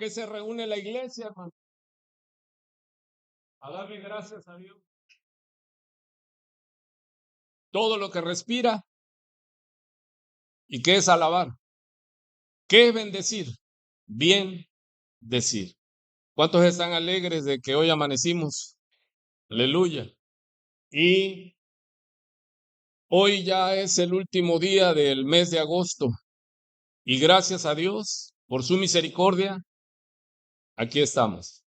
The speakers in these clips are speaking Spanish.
qué se reúne la iglesia, hermano? A darle gracias a Dios. Todo lo que respira. ¿Y qué es alabar? ¿Qué es bendecir? Bien decir. ¿Cuántos están alegres de que hoy amanecimos? Aleluya. Y hoy ya es el último día del mes de agosto. Y gracias a Dios por su misericordia, aquí estamos.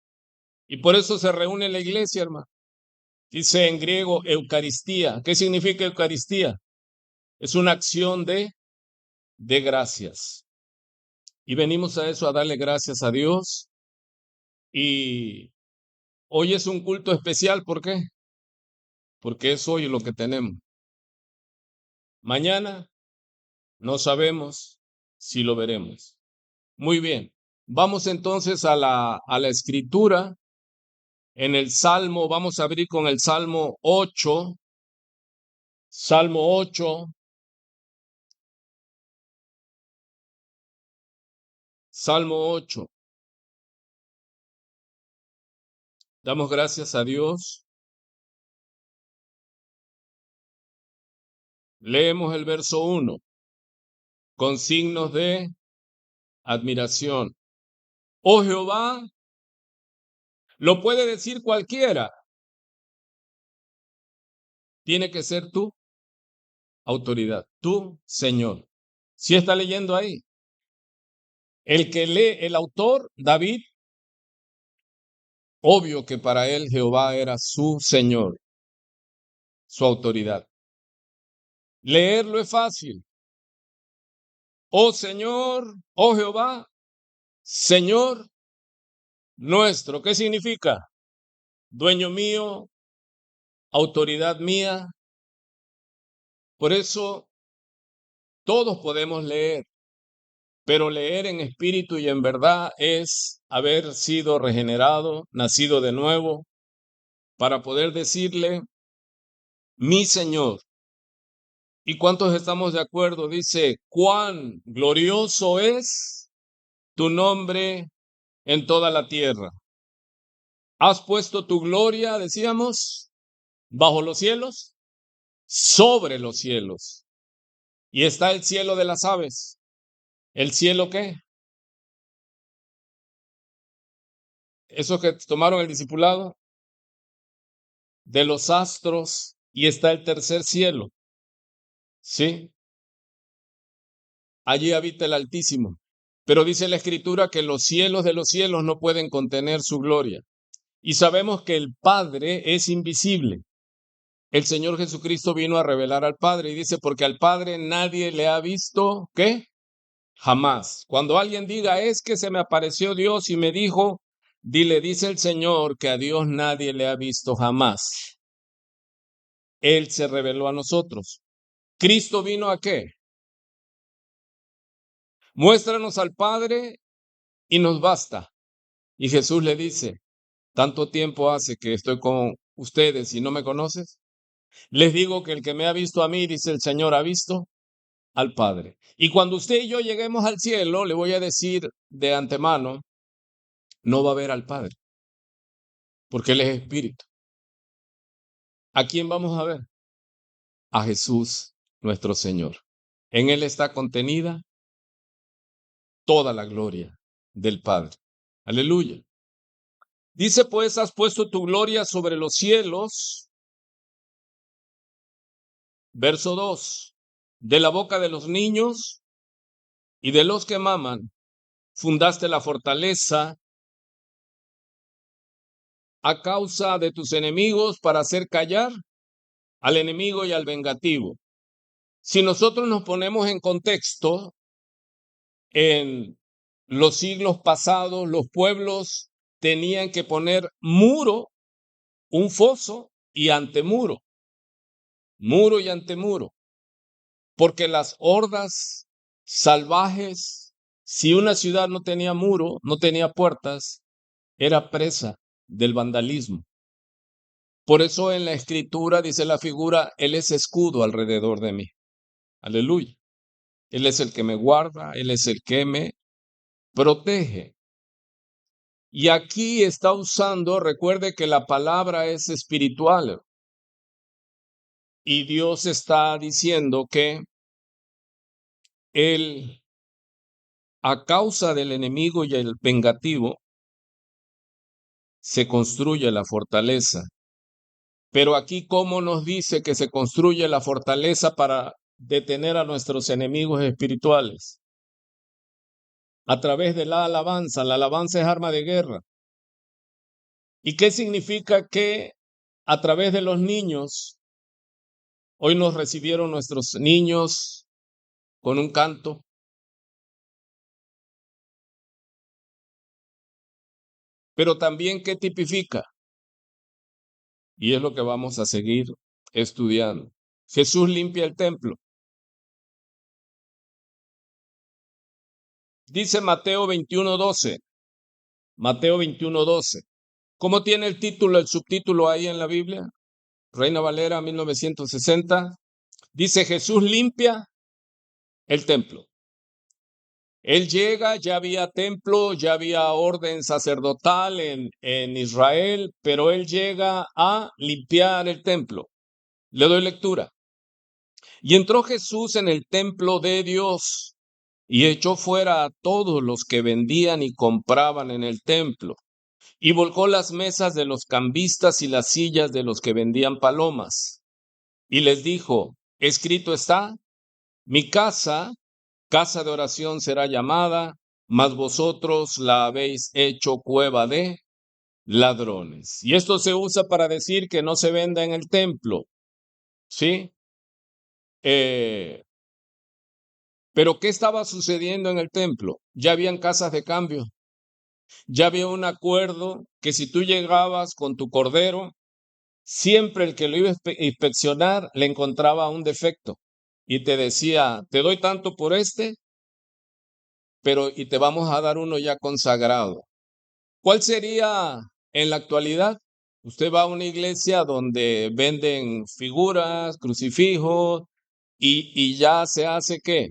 Y por eso se reúne la iglesia, hermano. Dice en griego Eucaristía. ¿Qué significa Eucaristía? Es una acción de gracias. Y venimos a eso, a darle gracias a Dios. Y hoy es un culto especial. ¿Por qué? Porque es hoy lo que tenemos. Mañana no sabemos si lo veremos. Muy bien. Vamos entonces a la escritura. En el Salmo, vamos a abrir con el Salmo 8. Salmo 8. Salmo 8. Damos gracias a Dios. Leemos el verso 1 con signos de admiración. Oh Jehová, lo puede decir cualquiera. Tiene que ser tu autoridad, tu Señor. ¿Sí está leyendo ahí? El que lee, el autor, David, obvio que para él Jehová era su Señor, su autoridad. Leerlo es fácil. Oh Señor, oh Jehová, Señor nuestro. ¿Qué significa? Dueño mío, autoridad mía. Por eso todos podemos leer, pero leer en espíritu y en verdad es haber sido regenerado, nacido de nuevo, para poder decirle, mi Señor. ¿Y cuántos estamos de acuerdo? Dice, cuán glorioso es tu nombre en toda la tierra. Has puesto tu gloria, decíamos, bajo los cielos, sobre los cielos. Y está el cielo de las aves. ¿El cielo qué? Eso que tomaron el discipulado, de los astros, y está el tercer cielo. ¿Sí? Allí habita el Altísimo. Pero dice la Escritura que los cielos de los cielos no pueden contener su gloria. Y sabemos que el Padre es invisible. El Señor Jesucristo vino a revelar al Padre y dice, porque al Padre nadie le ha visto, ¿qué? Jamás. Cuando alguien diga, es que se me apareció Dios y me dijo, dice el Señor que a Dios nadie le ha visto jamás. Él se reveló a nosotros. ¿Cristo vino a qué? Muéstranos al Padre y nos basta. Y Jesús le dice, tanto tiempo hace que estoy con ustedes y no me conoces. Les digo que el que me ha visto a mí, dice el Señor, ha visto al Padre. Y cuando usted y yo lleguemos al cielo, le voy a decir de antemano, no va a ver al Padre, porque Él es Espíritu. ¿A quién vamos a ver? A Jesús, nuestro Señor. En Él está contenida toda la gloria del Padre. Aleluya. Dice pues, has puesto tu gloria sobre los cielos. Verso 2. De la boca de los niños y de los que maman, fundaste la fortaleza a causa de tus enemigos para hacer callar al enemigo y al vengativo. Si nosotros nos ponemos en contexto, en los siglos pasados, los pueblos tenían que poner muro, un foso y antemuro, muro y antemuro, porque las hordas salvajes, si una ciudad no tenía muro, no tenía puertas, era presa del vandalismo. Por eso en la escritura dice la figura, Él es escudo alrededor de mí. Aleluya. Él es el que me guarda, Él es el que me protege. Y aquí está usando, recuerde que la palabra es espiritual. Y Dios está diciendo que Él, a causa del enemigo y el vengativo, se construye la fortaleza. Pero aquí, ¿cómo nos dice que se construye la fortaleza para detener a nuestros enemigos espirituales? A través de la alabanza. La alabanza es arma de guerra. ¿Y qué significa que a través de los niños, hoy nos recibieron nuestros niños con un canto? Pero también, ¿qué tipifica? Y es lo que vamos a seguir estudiando. Jesús limpia el templo. Dice Mateo 21:12. Mateo 21:12. ¿Cómo tiene el título, el subtítulo ahí en la Biblia? Reina Valera 1960. Dice: Jesús limpia el templo. Él llega, ya había templo, ya había orden sacerdotal en Israel, pero él llega a limpiar el templo. Le doy lectura. Y entró Jesús en el templo de Dios y echó fuera a todos los que vendían y compraban en el templo, y volcó las mesas de los cambistas y las sillas de los que vendían palomas. Y les dijo: escrito está, mi casa, casa de oración será llamada, mas vosotros la habéis hecho cueva de ladrones. Y esto se usa para decir que no se venda en el templo, ¿sí? Pero ¿qué estaba sucediendo en el templo? Ya habían casas de cambio, ya había un acuerdo que si tú llegabas con tu cordero, siempre el que lo iba a inspeccionar le encontraba un defecto y te decía: te doy tanto por este, pero y te vamos a dar uno ya consagrado. ¿Cuál sería en la actualidad? Usted va a una iglesia donde venden figuras, crucifijos, y ya se hace ¿qué?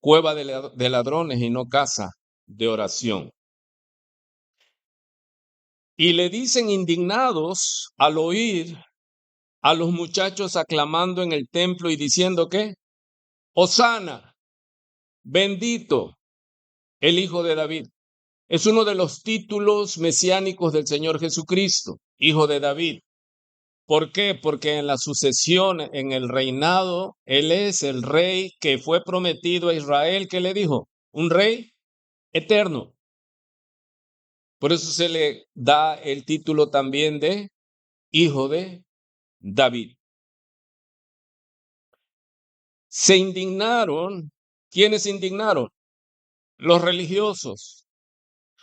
Cueva de ladrones y no casa de oración. Y le dicen indignados al oír a los muchachos aclamando en el templo y diciendo ¿qué? Hosana, bendito el Hijo de David. Es uno de los títulos mesiánicos del Señor Jesucristo, Hijo de David. ¿Por qué? Porque en la sucesión, en el reinado, Él es el rey que fue prometido a Israel. ¿Qué le dijo? Un rey eterno. Por eso se le da el título también de Hijo de David. Se indignaron. ¿Quiénes se indignaron? Los religiosos,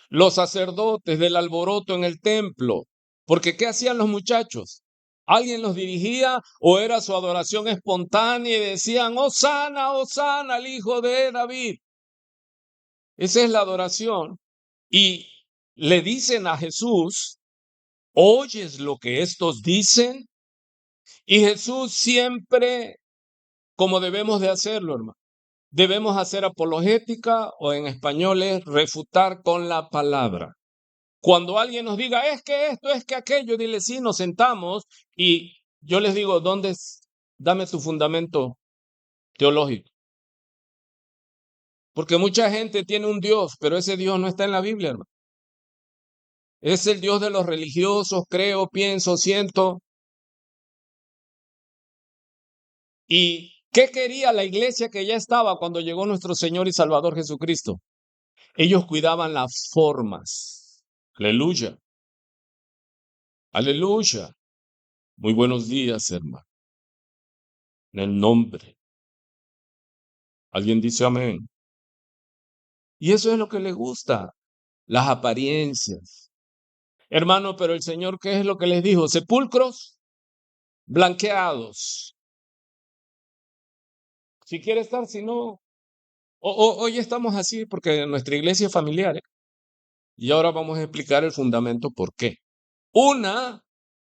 los sacerdotes del alboroto en el templo. Porque ¿qué hacían los muchachos? ¿Alguien los dirigía o era su adoración espontánea y decían: Hosana, Hosana al Hijo de David? Esa es la adoración. Y le dicen a Jesús: ¿oyes lo que estos dicen? Y Jesús siempre, como debemos de hacerlo, hermano, debemos hacer apologética, o en español es refutar con la palabra. Cuando alguien nos diga: es que esto, es que aquello, dile: sí, nos sentamos y yo les digo: ¿dónde es? Dame tu fundamento teológico. Porque mucha gente tiene un Dios, pero ese Dios no está en la Biblia, hermano. Es el Dios de los religiosos, creo, pienso, siento. ¿Y qué quería la iglesia que ya estaba cuando llegó nuestro Señor y Salvador Jesucristo? Ellos cuidaban las formas. Aleluya. Aleluya. Muy buenos días, hermano. En el nombre. ¿Alguien dice amén? Y eso es lo que le gusta, las apariencias. Hermano, pero el Señor, ¿qué es lo que les dijo? Sepulcros blanqueados. Si quiere estar, si no. Hoy estamos así porque nuestra iglesia es familiar, ¿eh? Y ahora vamos a explicar el fundamento por qué. Una,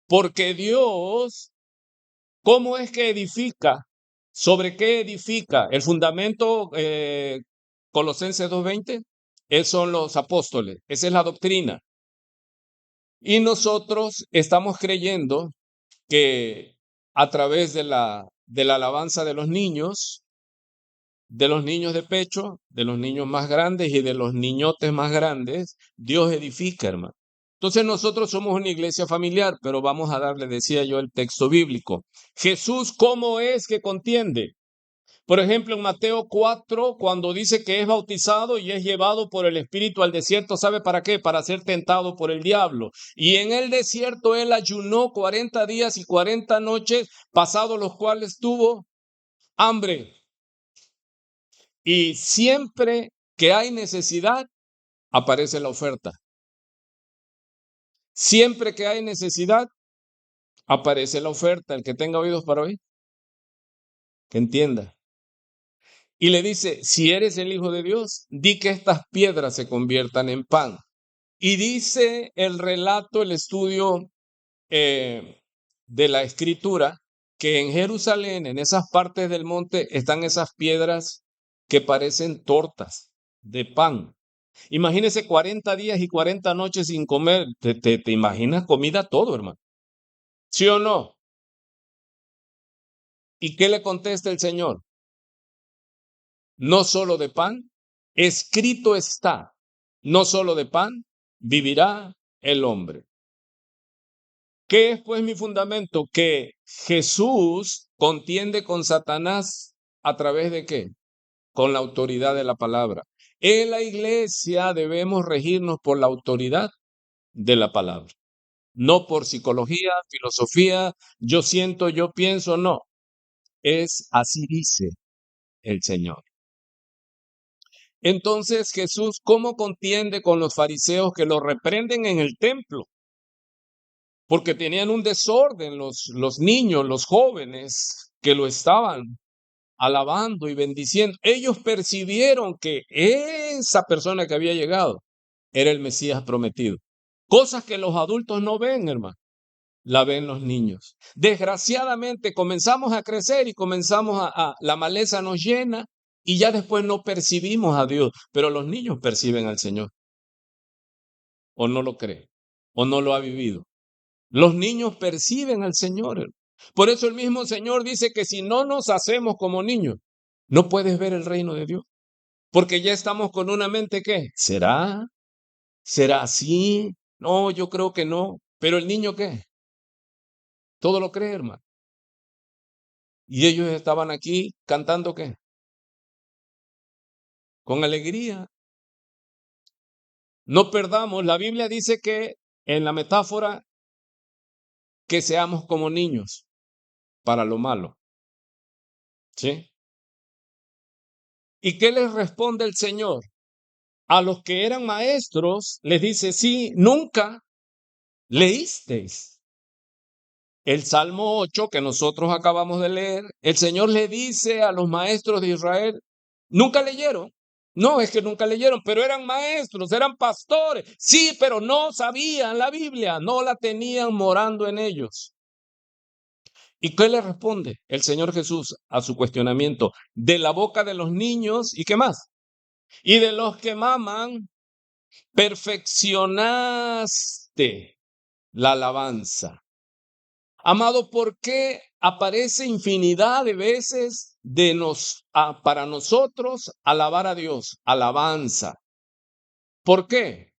porque Dios, ¿cómo es que edifica? ¿Sobre qué edifica? El fundamento, Colosenses 2:20, son los apóstoles. Esa es la doctrina. Y nosotros estamos creyendo que a través de la alabanza de los niños de pecho, de los niños más grandes y de los niñotes más grandes, Dios edifica, hermano. Entonces nosotros somos una iglesia familiar, pero vamos a darle, decía yo, el texto bíblico. Jesús, ¿cómo es que contiende? Por ejemplo, en Mateo 4, cuando dice que es bautizado y es llevado por el Espíritu al desierto, ¿sabe para qué? Para ser tentado por el diablo. Y en el desierto él ayunó 40 días y 40 noches, pasados los cuales tuvo hambre. Y siempre que hay necesidad, aparece la oferta. Siempre que hay necesidad, aparece la oferta. El que tenga oídos para oír, que entienda. Y le dice, si eres el Hijo de Dios, di que estas piedras se conviertan en pan. Y dice el relato, el estudio de la Escritura, que en Jerusalén, en esas partes del monte, están esas piedras que parecen tortas de pan. Imagínese 40 días y 40 noches sin comer. ¿Te imaginas comida todo, hermano? ¿Sí o no? ¿Y qué le contesta el Señor? No solo de pan, escrito está, no solo de pan vivirá el hombre. ¿Qué es pues mi fundamento? Que Jesús contiende con Satanás a través de ¿qué? Con la autoridad de la palabra. En la iglesia debemos regirnos por la autoridad de la palabra. No por psicología, filosofía, yo siento, yo pienso, no. Es así dice el Señor. Entonces Jesús, ¿cómo contiende con los fariseos que lo reprenden en el templo? Porque tenían un desorden los niños, los jóvenes que lo estaban alabando y bendiciendo. Ellos percibieron que esa persona que había llegado era el Mesías prometido. Cosas que los adultos no ven, hermano, la ven los niños. Desgraciadamente comenzamos a crecer y comenzamos la maleza nos llena y ya después no percibimos a Dios, pero los niños perciben al Señor. ¿O no lo cree? ¿O no lo ha vivido? Los niños perciben al Señor. Por eso el mismo Señor dice que si no nos hacemos como niños, no puedes ver el reino de Dios. Porque ya estamos con una mente que, ¿será? ¿Será así? No, yo creo que no. Pero el niño, ¿qué? Todo lo cree, hermano. Y ellos estaban aquí cantando, ¿qué? Con alegría. No perdamos, la Biblia dice que en la metáfora que seamos como niños para lo malo. ¿Sí? ¿Y qué les responde el Señor? A los que eran maestros les dice, sí, nunca leísteis. El Salmo 8 que nosotros acabamos de leer, el Señor le dice a los maestros de Israel, nunca leyeron. No, es que nunca leyeron, pero eran maestros, eran pastores. Sí, pero no sabían la Biblia, no la tenían morando en ellos. ¿Y qué le responde el Señor Jesús a su cuestionamiento? De la boca de los niños, ¿y qué más? Y de los que maman, perfeccionaste la alabanza. Amado, ¿por qué aparece infinidad de veces para nosotros alabar a Dios? Alabanza. ¿Por qué?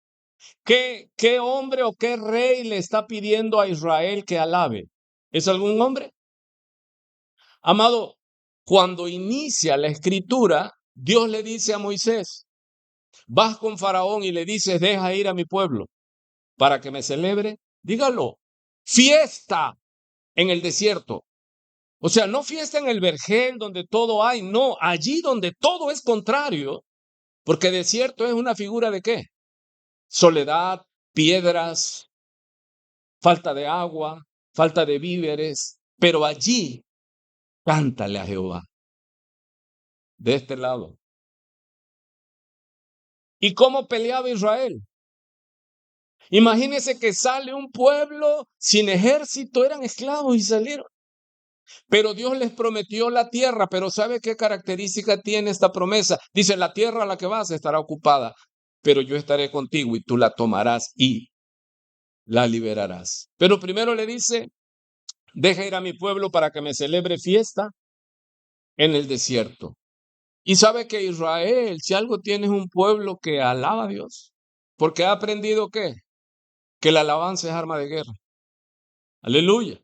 ¿Qué hombre o qué rey le está pidiendo a Israel que alabe? ¿Es algún hombre? Amado, cuando inicia la escritura, Dios le dice a Moisés, vas con Faraón y le dices, deja ir a mi pueblo para que me celebre. Dígalo, fiesta en el desierto. O sea, no fiesta en el vergel donde todo hay, no, allí donde todo es contrario, porque desierto es una figura de ¿qué? Soledad, piedras, falta de agua, falta de víveres, pero allí cántale a Jehová, de este lado. ¿Y cómo peleaba Israel? Imagínense que sale un pueblo sin ejército, eran esclavos y salieron. Pero Dios les prometió la tierra, pero ¿sabe qué característica tiene esta promesa? Dice, la tierra a la que vas estará ocupada, pero yo estaré contigo y tú la tomarás. Y la liberarás. Pero primero le dice, deja ir a mi pueblo para que me celebre fiesta en el desierto. Y sabe que Israel, si algo tiene, es un pueblo que alaba a Dios, porque ha aprendido ¿qué? Que la alabanza es arma de guerra. Aleluya.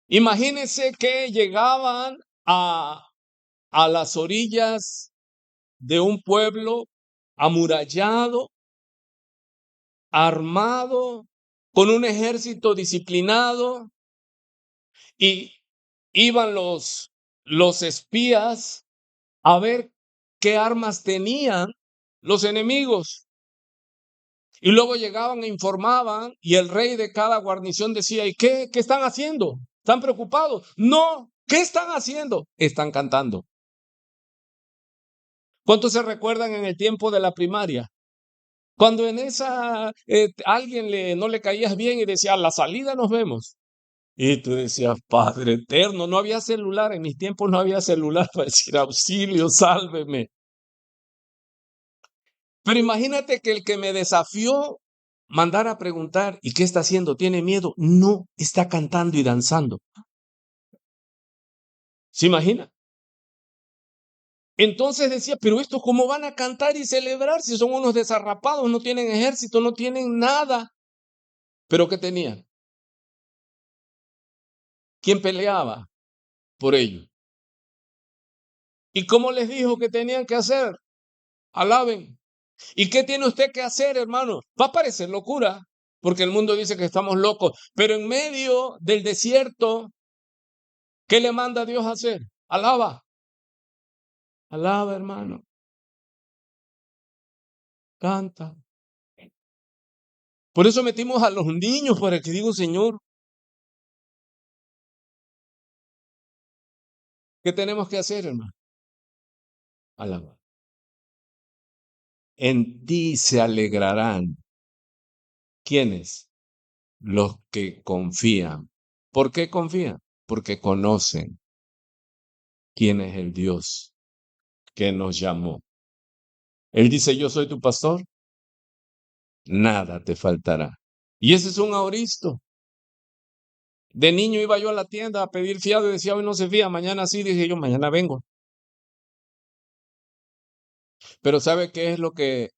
Imagínense que llegaban a las orillas de un pueblo amurallado, armado, con un ejército disciplinado, y iban los espías a ver qué armas tenían los enemigos. Y luego llegaban e informaban, y el rey de cada guarnición decía, ¿y qué están haciendo? ¿Están preocupados? No, ¿qué están haciendo? Están cantando. ¿Cuántos se recuerdan en el tiempo de la primaria? Cuando en esa alguien no le caías bien y decía, a la salida nos vemos. Y tú decías, Padre eterno, no había celular, en mis tiempos no había celular para decir auxilio, sálveme. Pero imagínate que el que me desafió mandar a preguntar, ¿y qué está haciendo? ¿Tiene miedo? No, está cantando y danzando. ¿Se imagina? Entonces decía, pero estos cómo van a cantar y celebrar si son unos desarrapados, no tienen ejército, no tienen nada. ¿Pero qué tenían? ¿Quién peleaba por ellos? ¿Y cómo les dijo que tenían que hacer? Alaben. ¿Y qué tiene usted que hacer, hermano? Va a parecer locura, porque el mundo dice que estamos locos, pero en medio del desierto, ¿qué le manda Dios a hacer? Alaba. Alaba, hermano. Canta. Por eso metimos a los niños para que digo, Señor, ¿qué tenemos que hacer, hermano? Alaba. En ti se alegrarán. ¿Quiénes? Los que confían. ¿Por qué confían? Porque conocen quién es el Dios que nos llamó. Él dice, yo soy tu pastor, nada te faltará. Y ese es un auristo. De niño iba yo a la tienda a pedir fiado y decía, hoy no se fía, mañana sí, dije yo, mañana vengo. Pero ¿sabe qué es lo que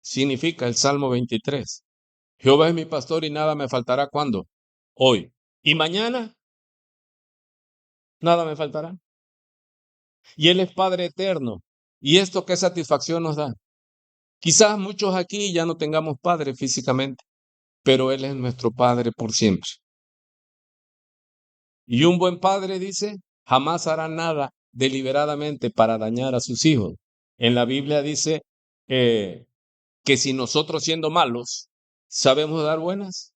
significa el Salmo 23? Jehová es mi pastor y nada me faltará. ¿Cuándo? Hoy. ¿Y mañana? Nada me faltará. Y Él es Padre eterno. ¿Y esto qué satisfacción nos da? Quizás muchos aquí ya no tengamos padre físicamente, pero Él es nuestro Padre por siempre. Y un buen padre, dice, jamás hará nada deliberadamente para dañar a sus hijos. En la Biblia dice que si nosotros siendo malos sabemos dar buenas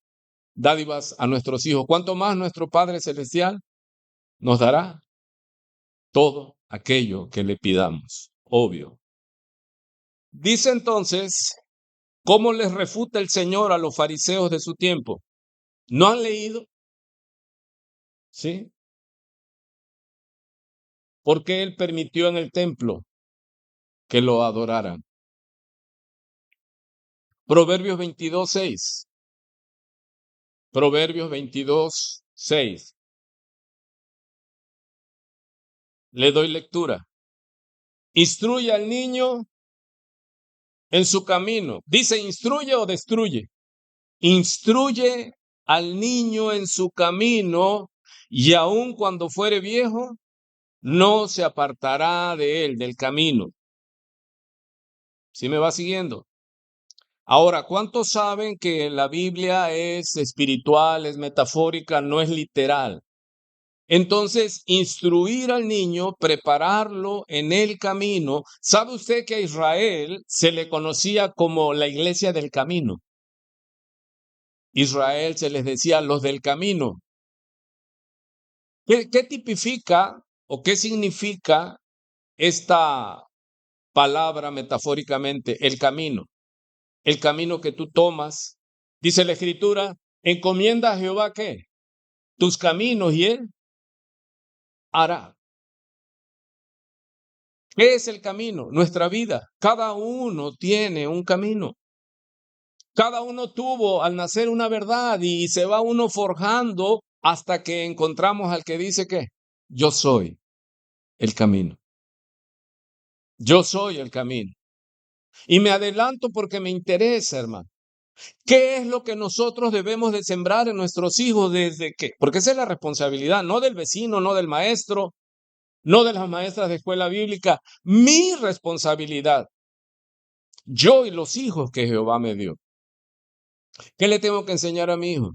dádivas a nuestros hijos, ¿cuánto más nuestro Padre Celestial nos dará todo aquello que le pidamos? Obvio. Dice entonces, ¿cómo les refuta el Señor a los fariseos de su tiempo? ¿No han leído? ¿Sí? Porque Él permitió en el templo que lo adoraran. Proverbios 22:6. Proverbios 22:6. Le doy lectura. Instruye al niño en su camino. Dice, instruye o destruye. Instruye al niño en su camino, y aun cuando fuere viejo, no se apartará de él, del camino. ¿Sí me va siguiendo? Ahora, ¿cuántos saben que la Biblia es espiritual, es metafórica, no es literal? Entonces, instruir al niño, prepararlo en el camino. ¿Sabe usted que a Israel se le conocía como la iglesia del camino? Israel se les decía los del camino. ¿Qué tipifica o qué significa esta palabra metafóricamente? El camino. El camino que tú tomas. Dice la Escritura, encomienda a Jehová ¿qué? Tus caminos y Él hará. ¿Qué es el camino? Nuestra vida. Cada uno tiene un camino. Cada uno tuvo al nacer una verdad y se va uno forjando hasta que encontramos al que dice que yo soy el camino. Yo soy el camino. Y me adelanto porque me interesa, hermano. ¿Qué es lo que nosotros debemos de sembrar en nuestros hijos desde que? Porque esa es la responsabilidad, no del vecino, no del maestro, no de las maestras de escuela bíblica. Mi responsabilidad, yo y los hijos que Jehová me dio. ¿Qué le tengo que enseñar a mi hijo?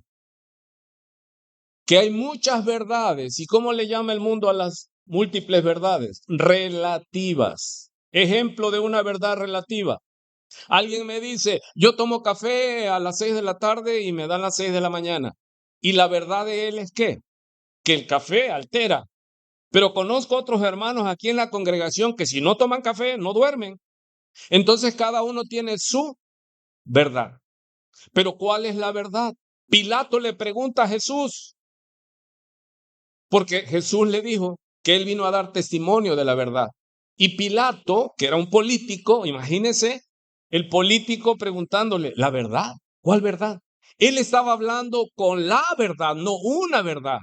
Que hay muchas verdades. ¿Y cómo le llama el mundo a las múltiples verdades? Relativas. Ejemplo de una verdad relativa. Alguien me dice, yo tomo café a las 6 de la tarde y me dan las 6 de la mañana. Y la verdad de él es que el café altera. Pero conozco otros hermanos aquí en la congregación que si no toman café, no duermen. Entonces cada uno tiene su verdad. Pero ¿cuál es la verdad? Pilato le pregunta a Jesús, porque Jesús le dijo que él vino a dar testimonio de la verdad. Y Pilato, que era un político, imagínense, el político preguntándole, ¿la verdad? ¿Cuál verdad? Él estaba hablando con la verdad, no una verdad.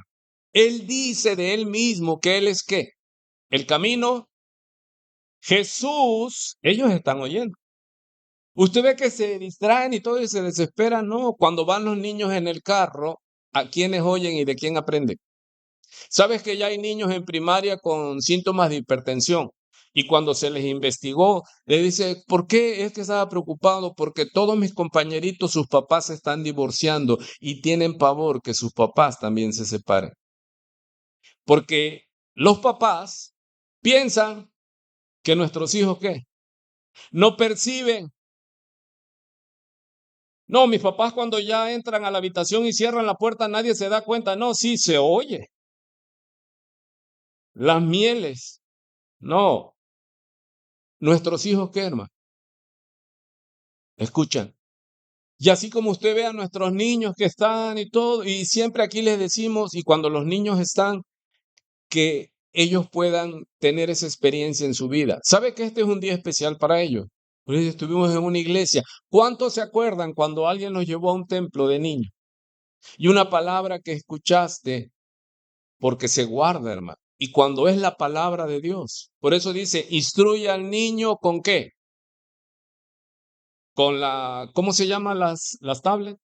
Él dice de él mismo que él es ¿qué? El camino. Jesús, ellos están oyendo. Usted ve que se distraen y todo y se desesperan, no. Cuando van los niños en el carro, ¿a quiénes oyen y de quién aprenden? Sabes que ya hay niños en primaria con síntomas de hipertensión y cuando se les investigó, le dice, ¿por qué es que estaba preocupado? Porque todos mis compañeritos, sus papás se están divorciando y tienen pavor que sus papás también se separen. Porque los papás piensan que nuestros hijos, ¿qué? No perciben. No, mis papás cuando ya entran a la habitación y cierran la puerta, nadie se da cuenta. No, sí, se oye. Las mieles. No. Nuestros hijos, ¿qué, hermano? Escuchan. Y así como usted ve a nuestros niños que están y todo, y siempre aquí les decimos, y cuando los niños están, que ellos puedan tener esa experiencia en su vida. ¿Sabe que este es un día especial para ellos? Pues estuvimos en una iglesia. ¿Cuántos se acuerdan cuando alguien los llevó a un templo de niños? Y una palabra que escuchaste, porque se guarda, hermano. Y cuando es la palabra de Dios. Por eso dice, instruye al niño con qué? Con la, ¿cómo se llaman las tablets?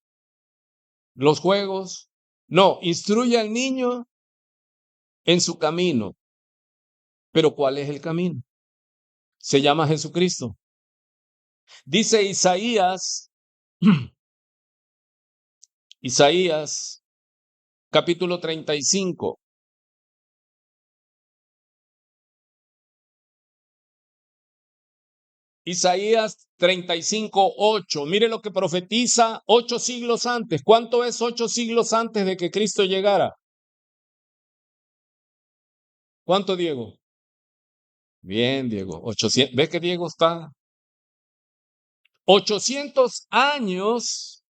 Los juegos. No, instruye al niño en su camino. Pero ¿cuál es el camino? Se llama Jesucristo. Dice Isaías, Isaías capítulo 35. Isaías 35:8. Mire lo que profetiza 8 siglos antes. ¿Cuánto es 8 siglos antes de que Cristo llegara? ¿Cuánto, Diego? Bien, Diego. 800. ¿Ves que Diego está? 800 años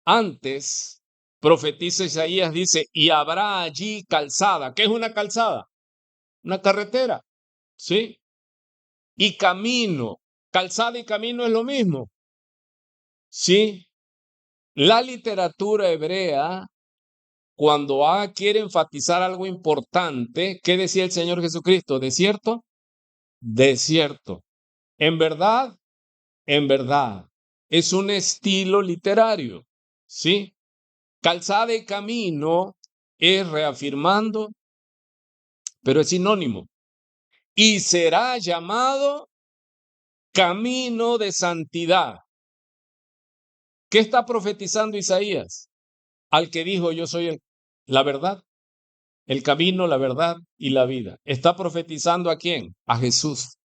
antes, profetiza Isaías, dice, y habrá allí calzada. ¿Qué es una calzada? Una carretera, ¿sí? Y camino. Calzada y camino es lo mismo, ¿sí? La literatura hebrea, cuando quiere enfatizar algo importante, ¿qué decía el Señor Jesucristo? ¿Desierto? Desierto. En verdad, es un estilo literario, ¿sí? Calzada y camino es reafirmando, pero es sinónimo. Y será llamado camino de santidad. ¿Qué está profetizando Isaías? Al que dijo, yo soy la verdad, el camino, la verdad y la vida. ¿Está profetizando a quién? A Jesús.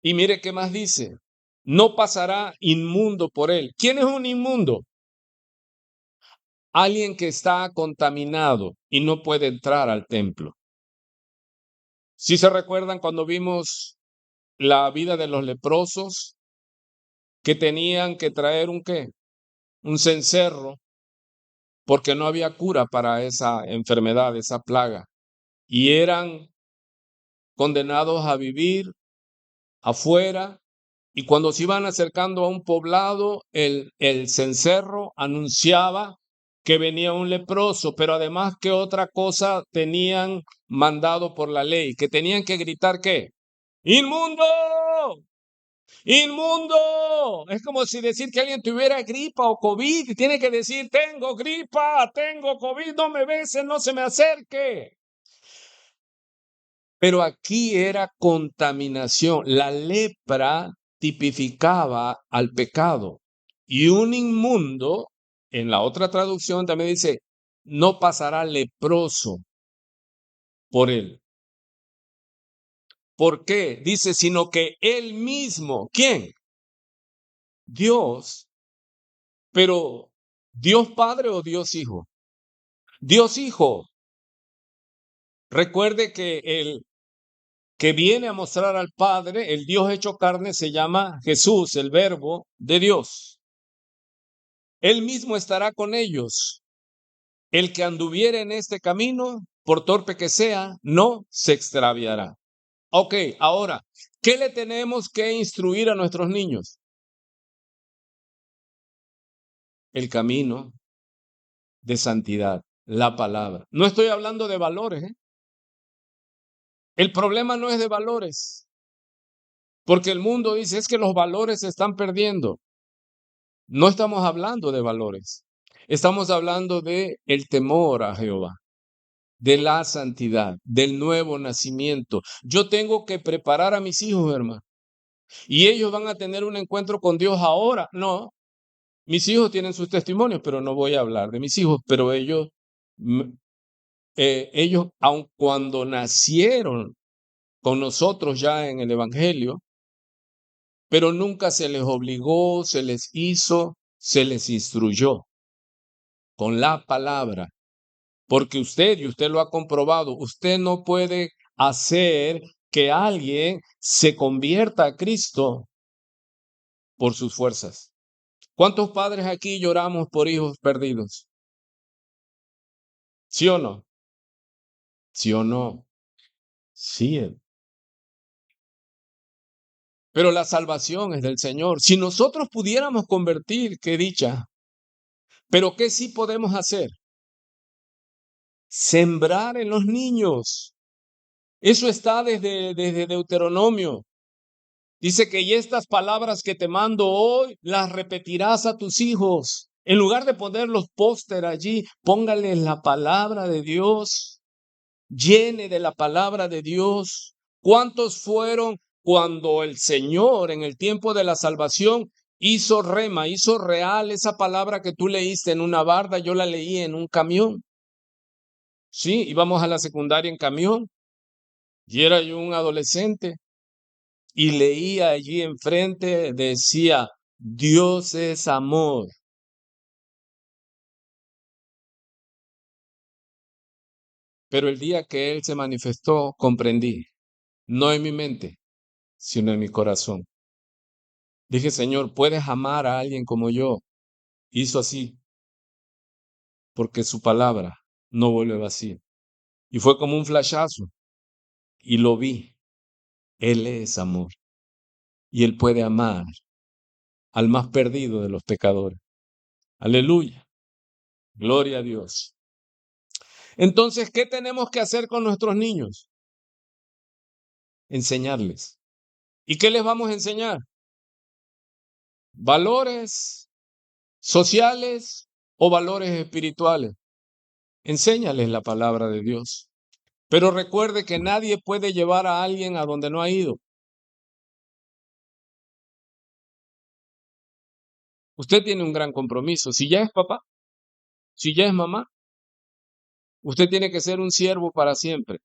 Y mire qué más dice. No pasará inmundo por él. ¿Quién es un inmundo? Alguien que está contaminado y no puede entrar al templo. ¿Sí se recuerdan cuando vimos la vida de los leprosos que tenían que traer un qué? Un cencerro, porque no había cura para esa enfermedad, esa plaga, y eran condenados a vivir afuera Y cuando se iban acercando a un poblado, el cencerro anunciaba que venía un leproso, pero además que otra cosa tenían mandado por la ley, que tenían que gritar ¿qué? ¡Inmundo! ¡Inmundo! Es como si decir que alguien tuviera gripa o COVID y tiene que decir, tengo gripa, tengo COVID, no me beses, no se me acerque. Pero aquí era contaminación. La lepra tipificaba al pecado. Y un inmundo, en la otra traducción también dice, no pasará leproso por él. ¿Por qué? Dice, sino que él mismo, ¿quién? Dios. Pero, ¿Dios Padre o Dios Hijo? Dios Hijo. Recuerde que el que viene a mostrar al Padre, el Dios hecho carne, se llama Jesús, el Verbo de Dios. Él mismo estará con ellos. El que anduviere en este camino, por torpe que sea, no se extraviará. Ok, ahora, ¿qué le tenemos que instruir a nuestros niños? El camino de santidad, la palabra. No estoy hablando de valores, ¿eh? El problema no es de valores, porque el mundo dice es que los valores se están perdiendo. No estamos hablando de valores. Estamos hablando de el temor a Jehová, de la santidad, del nuevo nacimiento. Yo tengo que preparar a mis hijos, hermano. Y ellos van a tener un encuentro con Dios ahora. No, mis hijos tienen sus testimonios, pero no voy a hablar de mis hijos, pero ellos, aun cuando nacieron con nosotros ya en el Evangelio, pero nunca se les obligó, se les hizo, se les instruyó con la palabra. Porque usted, y usted lo ha comprobado, usted no puede hacer que alguien se convierta a Cristo por sus fuerzas. ¿Cuántos padres aquí lloramos por hijos perdidos? ¿Sí o no? ¿Sí o no? Sí. Pero la salvación es del Señor. Si nosotros pudiéramos convertir, qué dicha. Pero ¿qué sí podemos hacer? Sembrar en los niños. Eso está desde Deuteronomio. Dice que y estas palabras que te mando hoy las repetirás a tus hijos. En lugar de poner los póster allí, póngales la palabra de Dios. Llene de la palabra de Dios. ¿Cuántos fueron cuando el Señor en el tiempo de la salvación hizo rema, hizo real esa palabra que tú leíste en una barda? Yo la leí en un camión. Sí, íbamos a la secundaria en camión y era yo un adolescente y leía allí enfrente, decía, Dios es amor. Pero el día que Él se manifestó, comprendí, no en mi mente, sino en mi corazón. Dije, Señor, ¿puedes amar a alguien como yo? Hizo así, porque su palabra no vuelve vacía. Y fue como un flashazo, y lo vi. Él es amor, y Él puede amar al más perdido de los pecadores. Aleluya, gloria a Dios. Entonces, ¿qué tenemos que hacer con nuestros niños? Enseñarles. ¿Y qué les vamos a enseñar? ¿Valores sociales o valores espirituales? Enséñales la palabra de Dios. Pero recuerde que nadie puede llevar a alguien a donde no ha ido. Usted tiene un gran compromiso. Si ya es papá, si ya es mamá, usted tiene que ser un siervo para siempre.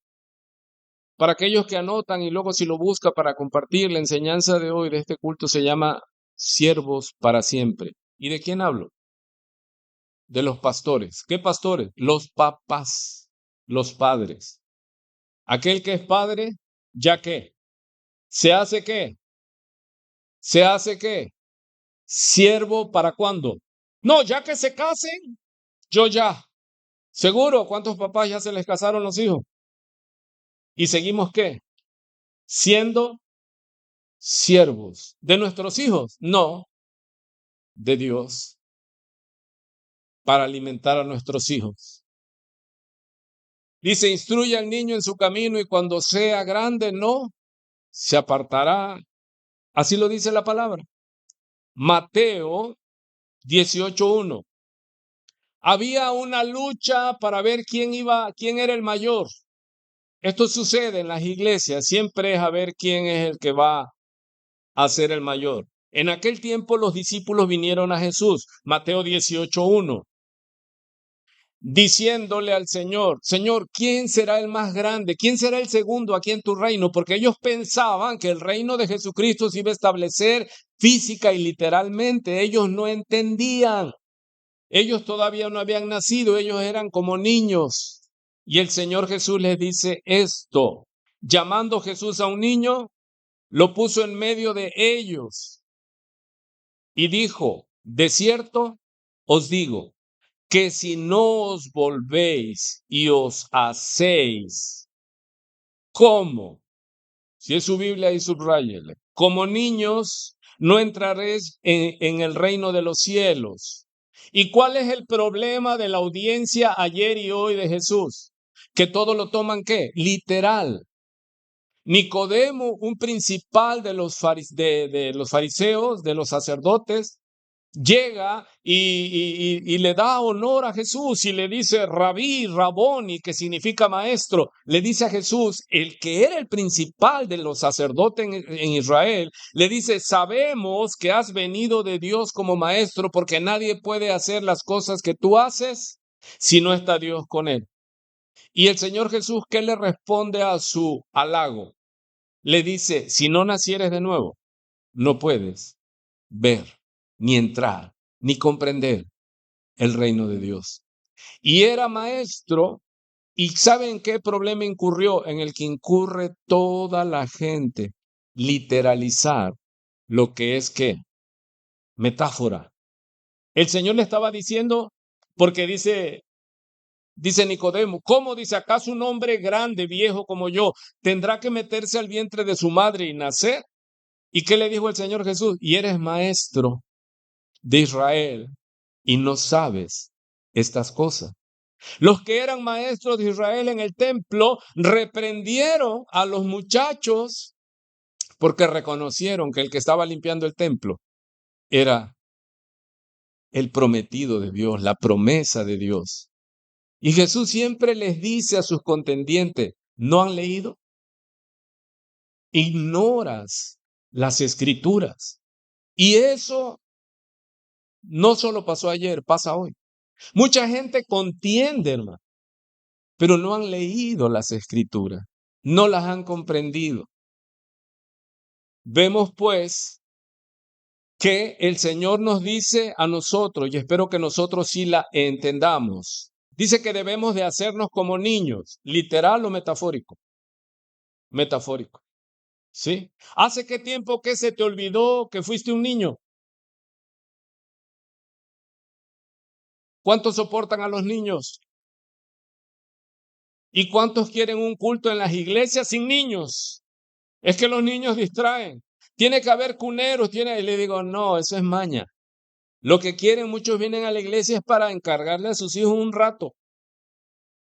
Para aquellos que anotan y luego si lo busca para compartir, la enseñanza de hoy de este culto se llama siervos para siempre. ¿Y de quién hablo? De los pastores. ¿Qué pastores? Los papás, los padres. Aquel que es padre, ¿ya qué? ¿Se hace qué? ¿Se hace qué? ¿Siervo para cuándo? No, ya que se casen, yo ya. ¿Seguro? ¿Cuántos papás ya se les casaron los hijos? ¿Y seguimos qué? Siendo siervos. ¿De nuestros hijos? No, de Dios, para alimentar a nuestros hijos. Dice, instruye al niño en su camino y cuando sea grande no se apartará. Así lo dice la palabra. Mateo 18:1. Había una lucha para ver quién era el mayor. Esto sucede en las iglesias, siempre es a ver quién es el que va a ser el mayor. En aquel tiempo los discípulos vinieron a Jesús, Mateo 18:1, diciéndole al Señor, Señor, ¿quién será el más grande? ¿Quién será el segundo aquí en tu reino? Porque ellos pensaban que el reino de Jesucristo se iba a establecer física y literalmente. Ellos no entendían. Ellos todavía no habían nacido, ellos eran como niños. Y el Señor Jesús les dice esto. Llamando Jesús a un niño, lo puso en medio de ellos y dijo, de cierto os digo, que si no os volvéis y os hacéis como, si es su Biblia ahí subráyele, como niños, no entraréis en el reino de los cielos. ¿Y cuál es el problema de la audiencia ayer y hoy de Jesús? Que todo lo toman, ¿qué? Literal. Nicodemo, un principal de los fariseos, de los sacerdotes, llega y le da honor a Jesús y le dice Rabí, Raboni, que significa maestro. Le dice a Jesús, el que era el principal de los sacerdotes en Israel, le dice, sabemos que has venido de Dios como maestro porque nadie puede hacer las cosas que tú haces si no está Dios con él. Y el Señor Jesús, ¿qué le responde a su halago? Le dice, si no nacieres de nuevo, no puedes ver, ni entrar, ni comprender el reino de Dios. Y era maestro, y ¿saben qué problema incurrió? En el que incurre toda la gente, literalizar lo que es ¿qué? Metáfora. El Señor le estaba diciendo, porque dice Nicodemo, ¿cómo dice acaso un hombre grande, viejo como yo, tendrá que meterse al vientre de su madre y nacer? ¿Y qué le dijo el Señor Jesús? Y eres maestro de Israel y no sabes estas cosas. Los que eran maestros de Israel en el templo reprendieron a los muchachos porque reconocieron que el que estaba limpiando el templo era el prometido de Dios, la promesa de Dios. Y Jesús siempre les dice a sus contendientes, ¿no han leído? Ignoras las escrituras. Y eso no solo pasó ayer, pasa hoy. Mucha gente contiende, hermano, pero no han leído las escrituras, no las han comprendido. Vemos pues que el Señor nos dice a nosotros, y espero que nosotros sí la entendamos, dice que debemos de hacernos como niños, literal o metafórico. Metafórico, ¿sí? ¿Hace qué tiempo que se te olvidó que fuiste un niño? ¿Cuántos soportan a los niños? ¿Y cuántos quieren un culto en las iglesias sin niños? Es que los niños distraen. Tiene que haber cuneros, y le digo, no, eso es maña. Lo que quieren, muchos vienen a la iglesia es para encargarle a sus hijos un rato,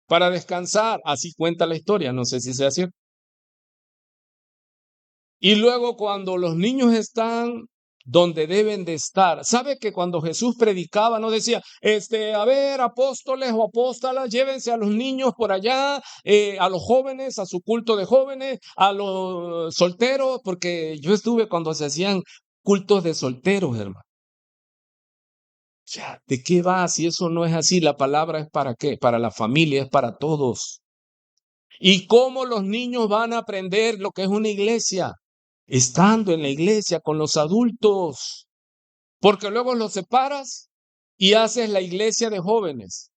para descansar. Así cuenta la historia, no sé si sea cierto. Y luego cuando los niños están donde deben de estar, ¿sabe que cuando Jesús predicaba no decía, a ver, apóstoles o apóstolas, llévense a los niños por allá, a los jóvenes, a su culto de jóvenes, a los solteros, porque yo estuve cuando se hacían cultos de solteros, hermano. O sea, ¿de qué va si eso no es así? La palabra es para qué, para la familia, es para todos. ¿Y cómo los niños van a aprender lo que es una iglesia? Estando en la iglesia con los adultos, porque luego los separas y haces la iglesia de jóvenes.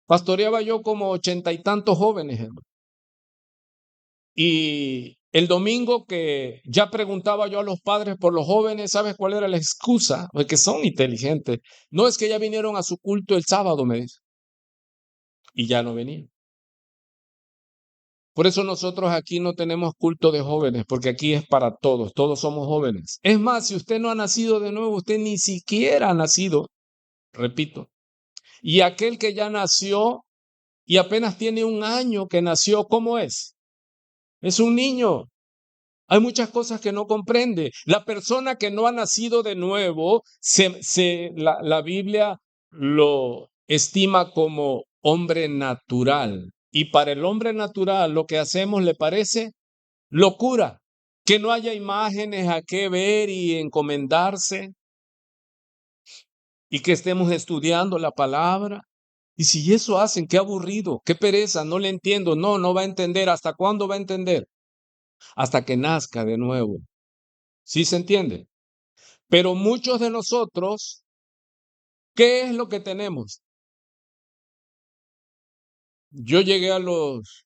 Pastoreaba yo como 80 y tantos jóvenes, hermano. Y el domingo que ya preguntaba yo a los padres por los jóvenes, ¿sabes cuál era la excusa? Porque son inteligentes. No es que ya vinieron a su culto el sábado, me dice, y ya no venían. Por eso nosotros aquí no tenemos culto de jóvenes, porque aquí es para todos, todos somos jóvenes. Es más, si usted no ha nacido de nuevo, usted ni siquiera ha nacido, repito. Y aquel que ya nació y apenas tiene un año que nació, ¿cómo es? Es un niño. Hay muchas cosas que no comprende. La persona que no ha nacido de nuevo, la Biblia lo estima como hombre natural. Y para el hombre natural lo que hacemos le parece locura. Que no haya imágenes a qué ver y encomendarse y que estemos estudiando la palabra. Y si eso hacen, qué aburrido, qué pereza, no le entiendo. No, no va a entender. ¿Hasta cuándo va a entender? Hasta que nazca de nuevo. ¿Sí se entiende? Pero muchos de nosotros, ¿qué es lo que tenemos? Yo llegué a los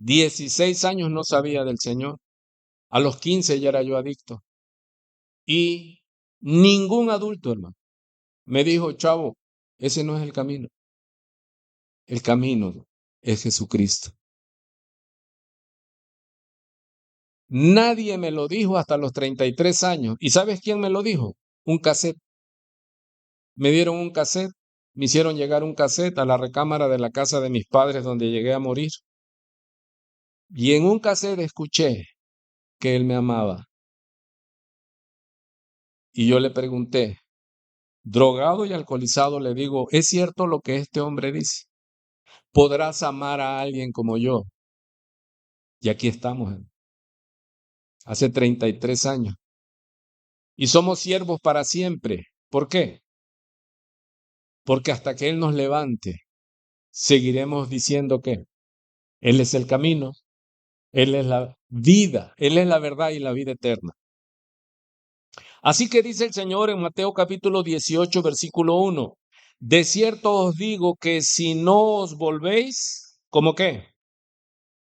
16 años, no sabía del Señor. A los 15 ya era yo adicto. Y ningún adulto, hermano, me dijo, chavo, ese no es el camino. El camino es Jesucristo. Nadie me lo dijo hasta los 33 años. ¿Y sabes quién me lo dijo? Un cassette. Me dieron un cassette, me hicieron llegar un cassette a la recámara de la casa de mis padres donde llegué a morir. Y en un cassette escuché que él me amaba. Y yo le pregunté, drogado y alcoholizado, le digo, ¿es cierto lo que este hombre dice? ¿Podrás amar a alguien como yo? Y aquí estamos, hace 33 años. Y somos siervos para siempre. ¿Por qué? Porque hasta que Él nos levante, seguiremos diciendo que Él es el camino, Él es la vida, Él es la verdad y la vida eterna. Así que dice el Señor en Mateo capítulo 18, versículo 1. De cierto os digo que si no os volvéis, ¿cómo qué?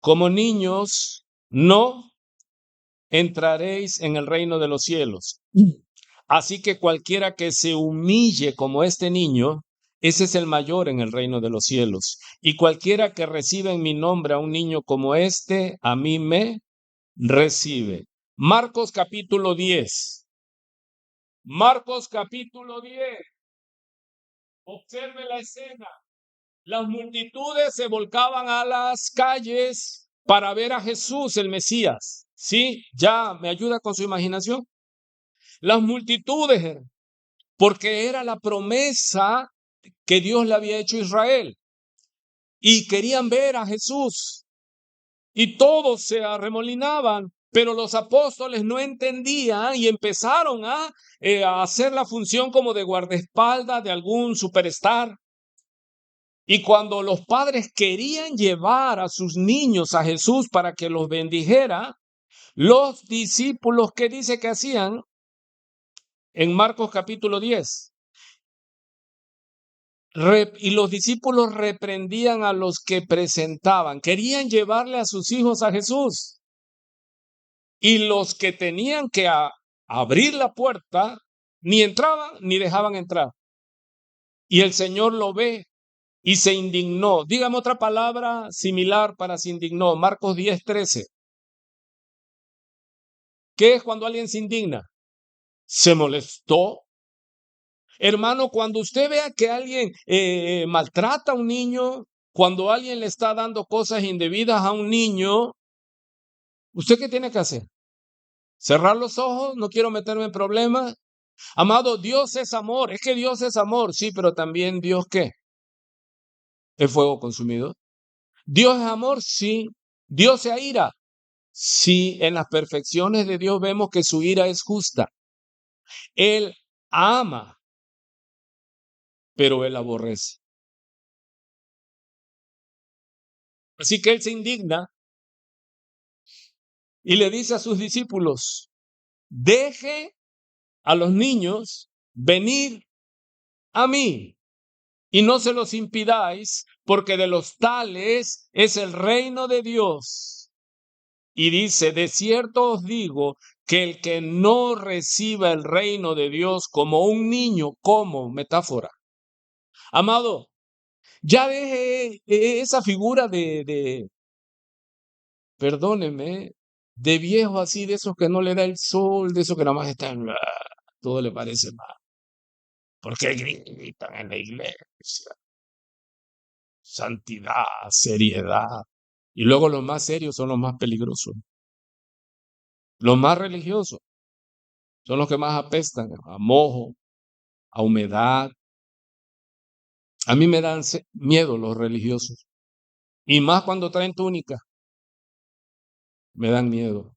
Como niños, no entraréis en el reino de los cielos. Así que cualquiera que se humille como este niño, ese es el mayor en el reino de los cielos. Y cualquiera que reciba en mi nombre a un niño como este, a mí me recibe. Marcos capítulo 10. Marcos capítulo 10. Observe la escena. Las multitudes se volcaban a las calles para ver a Jesús, el Mesías. ¿Sí? ¿Ya me ayuda con su imaginación? Las multitudes, porque era la promesa que Dios le había hecho a Israel. Y querían ver a Jesús. Y todos se arremolinaban, pero los apóstoles no entendían y empezaron a hacer la función como de guardaespaldas de algún superstar. Y cuando los padres querían llevar a sus niños a Jesús para que los bendijera, los discípulos, ¿qué dice que hacían? En Marcos capítulo 10. Y los discípulos reprendían a los que presentaban. Querían llevarle a sus hijos a Jesús. Y los que tenían que abrir la puerta, ni entraban ni dejaban entrar. Y el Señor lo ve y se indignó. Dígame otra palabra similar para se indignó. Marcos 10:13. ¿Qué es cuando alguien se indigna? Se molestó. Hermano, cuando usted vea que alguien maltrata a un niño, cuando alguien le está dando cosas indebidas a un niño, ¿usted qué tiene que hacer? ¿Cerrar los ojos? ¿No quiero meterme en problemas? Amado, Dios es amor. Es que Dios es amor, sí, pero también Dios, ¿qué? ¿Es fuego consumido? Dios es amor, sí. Dios se aira. Sí, en las perfecciones de Dios vemos que su ira es justa. Él ama, pero Él aborrece. Así que Él se indigna y le dice a sus discípulos, deje a los niños venir a mí y no se los impidáis, porque de los tales es el reino de Dios. Y dice, de cierto os digo que el que no reciba el reino de Dios como un niño, como metáfora. Amado, Ya deje esa figura de, perdóneme, de viejo así, de esos que no le da el sol, de esos que nada más están, todo le parece mal. ¿Por qué gritan en la iglesia? Santidad, seriedad. Y luego los más serios son los más peligrosos. Los más religiosos son los que más apestan a mojo, a humedad. A mí me dan miedo los religiosos. Y más cuando traen túnica, me dan miedo.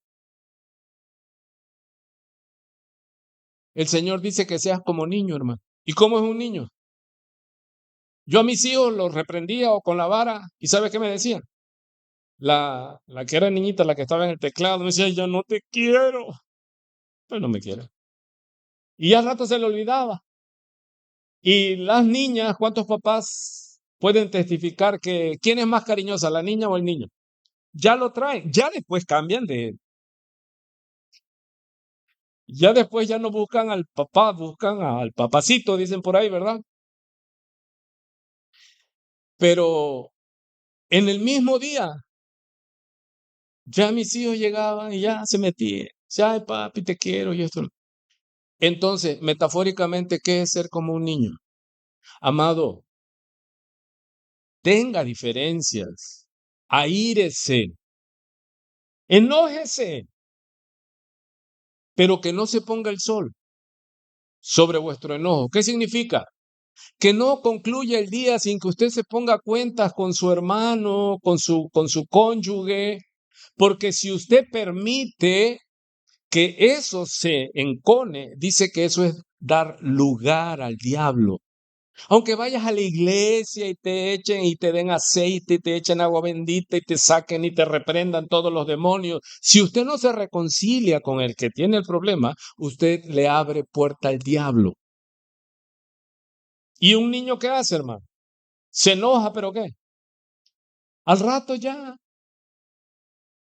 El Señor dice que seas como niño, hermano. ¿Y cómo es un niño? Yo a mis hijos los reprendía o con la vara, ¿y sabe qué me decían? La que era niñita, la que estaba en el teclado, me decía, yo no te quiero. Pues no me quiere. Y al rato se le olvidaba. Y las niñas, ¿cuántos papás pueden testificar que quién es más cariñosa, la niña o el niño? Ya lo traen, ya después cambian ya después ya no buscan al papá, buscan al papacito, dicen por ahí, ¿verdad? Pero en el mismo día, ya mis hijos llegaban y ya se metían. Ay, papi, te quiero y esto. Entonces, metafóricamente, ¿qué es ser como un niño? Amado, tenga diferencias, aírese, enójese, pero que no se ponga el sol sobre vuestro enojo. ¿Qué significa? Que no concluya el día sin que usted se ponga cuentas con su hermano, con su cónyuge, porque si usted permite que eso se encone, dice que eso es dar lugar al diablo. Aunque vayas a la iglesia y te echen y te den aceite y te echen agua bendita y te saquen y te reprendan todos los demonios, si usted no se reconcilia con el que tiene el problema, usted le abre puerta al diablo. ¿Y un niño qué hace, hermano? Se enoja, ¿pero qué? Al rato ya.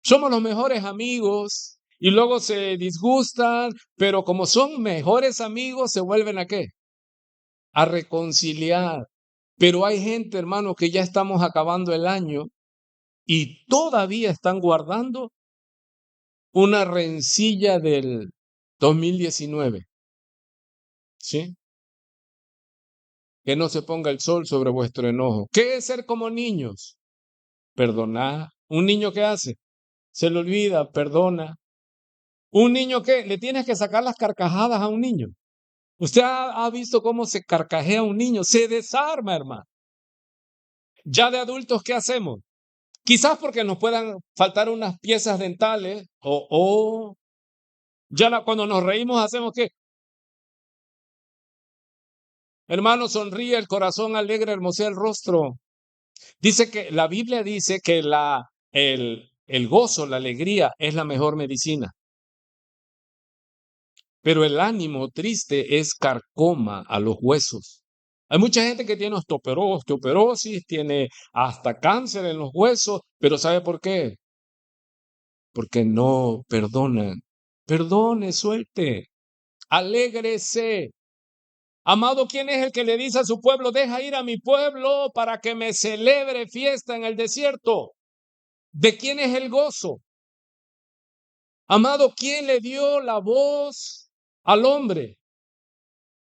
Somos los mejores amigos y luego se disgustan, pero como son mejores amigos, se vuelven ¿a qué? A reconciliar. Pero hay gente, hermano, que ya estamos acabando el año y todavía están guardando una rencilla del 2019. ¿Sí? Que no se ponga el sol sobre vuestro enojo. ¿Qué es ser como niños? Perdonar. ¿Un niño qué hace? Se le olvida, perdona. ¿Un niño qué? Le tienes que sacar las carcajadas a un niño. Usted ha visto cómo se carcajea un niño, se desarma, hermano. Ya de adultos, ¿qué hacemos? Quizás porque nos puedan faltar unas piezas dentales o ya cuando nos reímos hacemos que, hermano, sonríe el corazón alegre, hermosea el rostro. Dice que la Biblia dice que el gozo, la alegría es la mejor medicina. Pero el ánimo triste es carcoma a los huesos. Hay mucha gente que tiene osteoporosis, tiene hasta cáncer en los huesos, pero ¿sabe por qué? Porque no perdonan. Perdone, suelte, alégrese. Amado, ¿quién es el que le dice a su pueblo, deja ir a mi pueblo para que me celebre fiesta en el desierto? ¿De quién es el gozo? Amado, ¿quién le dio la voz al hombre?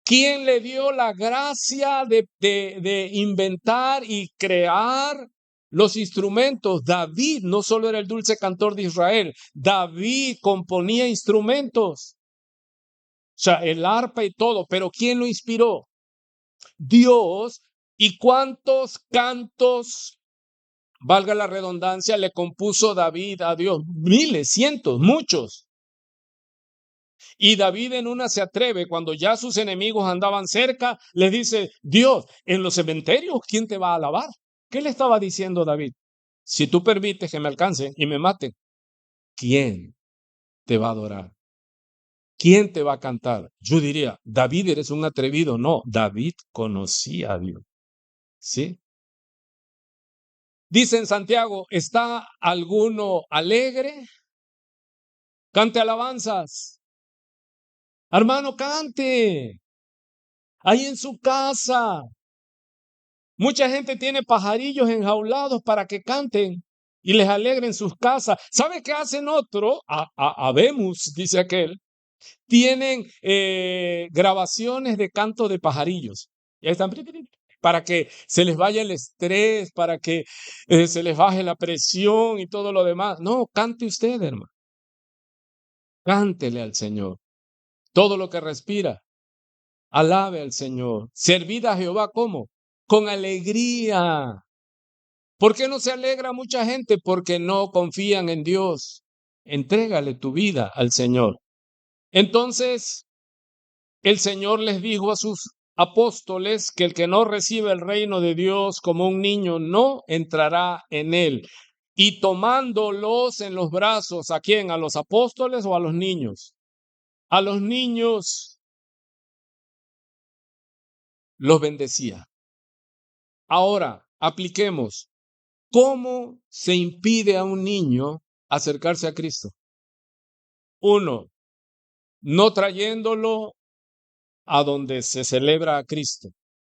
¿Quién le dio la gracia de inventar y crear los instrumentos? David no solo era el dulce cantor de Israel, David componía instrumentos, o sea, el arpa y todo, pero ¿quién lo inspiró? Dios. ¿Y cuántos cantos, valga la redundancia, le compuso David a Dios? Miles, cientos, muchos. Y David en una se atreve, cuando ya sus enemigos andaban cerca, les dice, Dios, en los cementerios, ¿quién te va a alabar? ¿Qué le estaba diciendo David? Si tú permites que me alcancen y me maten, ¿quién te va a adorar? ¿Quién te va a cantar? Yo diría, David, eres un atrevido. No, David conocía a Dios. ¿Sí? Dice en Santiago, ¿está alguno alegre? Cante alabanzas. Hermano, cante. Ahí en su casa. Mucha gente tiene pajarillos enjaulados para que canten y les alegren sus casas. ¿Sabe qué hacen otro? Habemos, dice aquel. Tienen grabaciones de canto de pajarillos. Y ahí están para que se les vaya el estrés, para que se les baje la presión y todo lo demás. No, cante usted, hermano. Cántele al Señor. Todo lo que respira, alabe al Señor. Servid a Jehová, ¿cómo? Con alegría. ¿Por qué no se alegra mucha gente? Porque no confían en Dios. Entrégale tu vida al Señor. Entonces, el Señor les dijo a sus apóstoles que el que no recibe el reino de Dios como un niño no entrará en él. Y tomándolos en los brazos, ¿a quién? ¿A los apóstoles o a los niños? A los niños los bendecía. Ahora, apliquemos. ¿Cómo se impide a un niño acercarse a Cristo? Uno, no trayéndolo a donde se celebra a Cristo.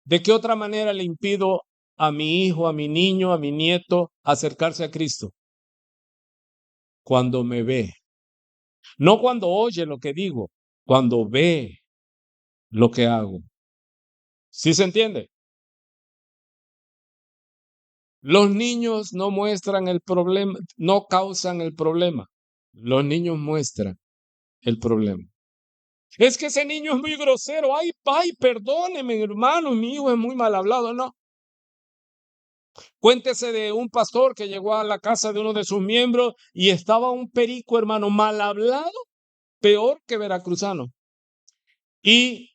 ¿De qué otra manera le impido a mi hijo, a mi niño, a mi nieto acercarse a Cristo? Cuando me ve. No cuando oye lo que digo, cuando ve lo que hago. ¿Sí se entiende? Los niños no muestran el problema, no causan el problema. Los niños muestran el problema. Es que ese niño es muy grosero. Ay, perdóneme, hermano, mi hijo es muy mal hablado. No. Cuéntese de un pastor que llegó a la casa de uno de sus miembros y estaba un perico, hermano, mal hablado, peor que veracruzano. Y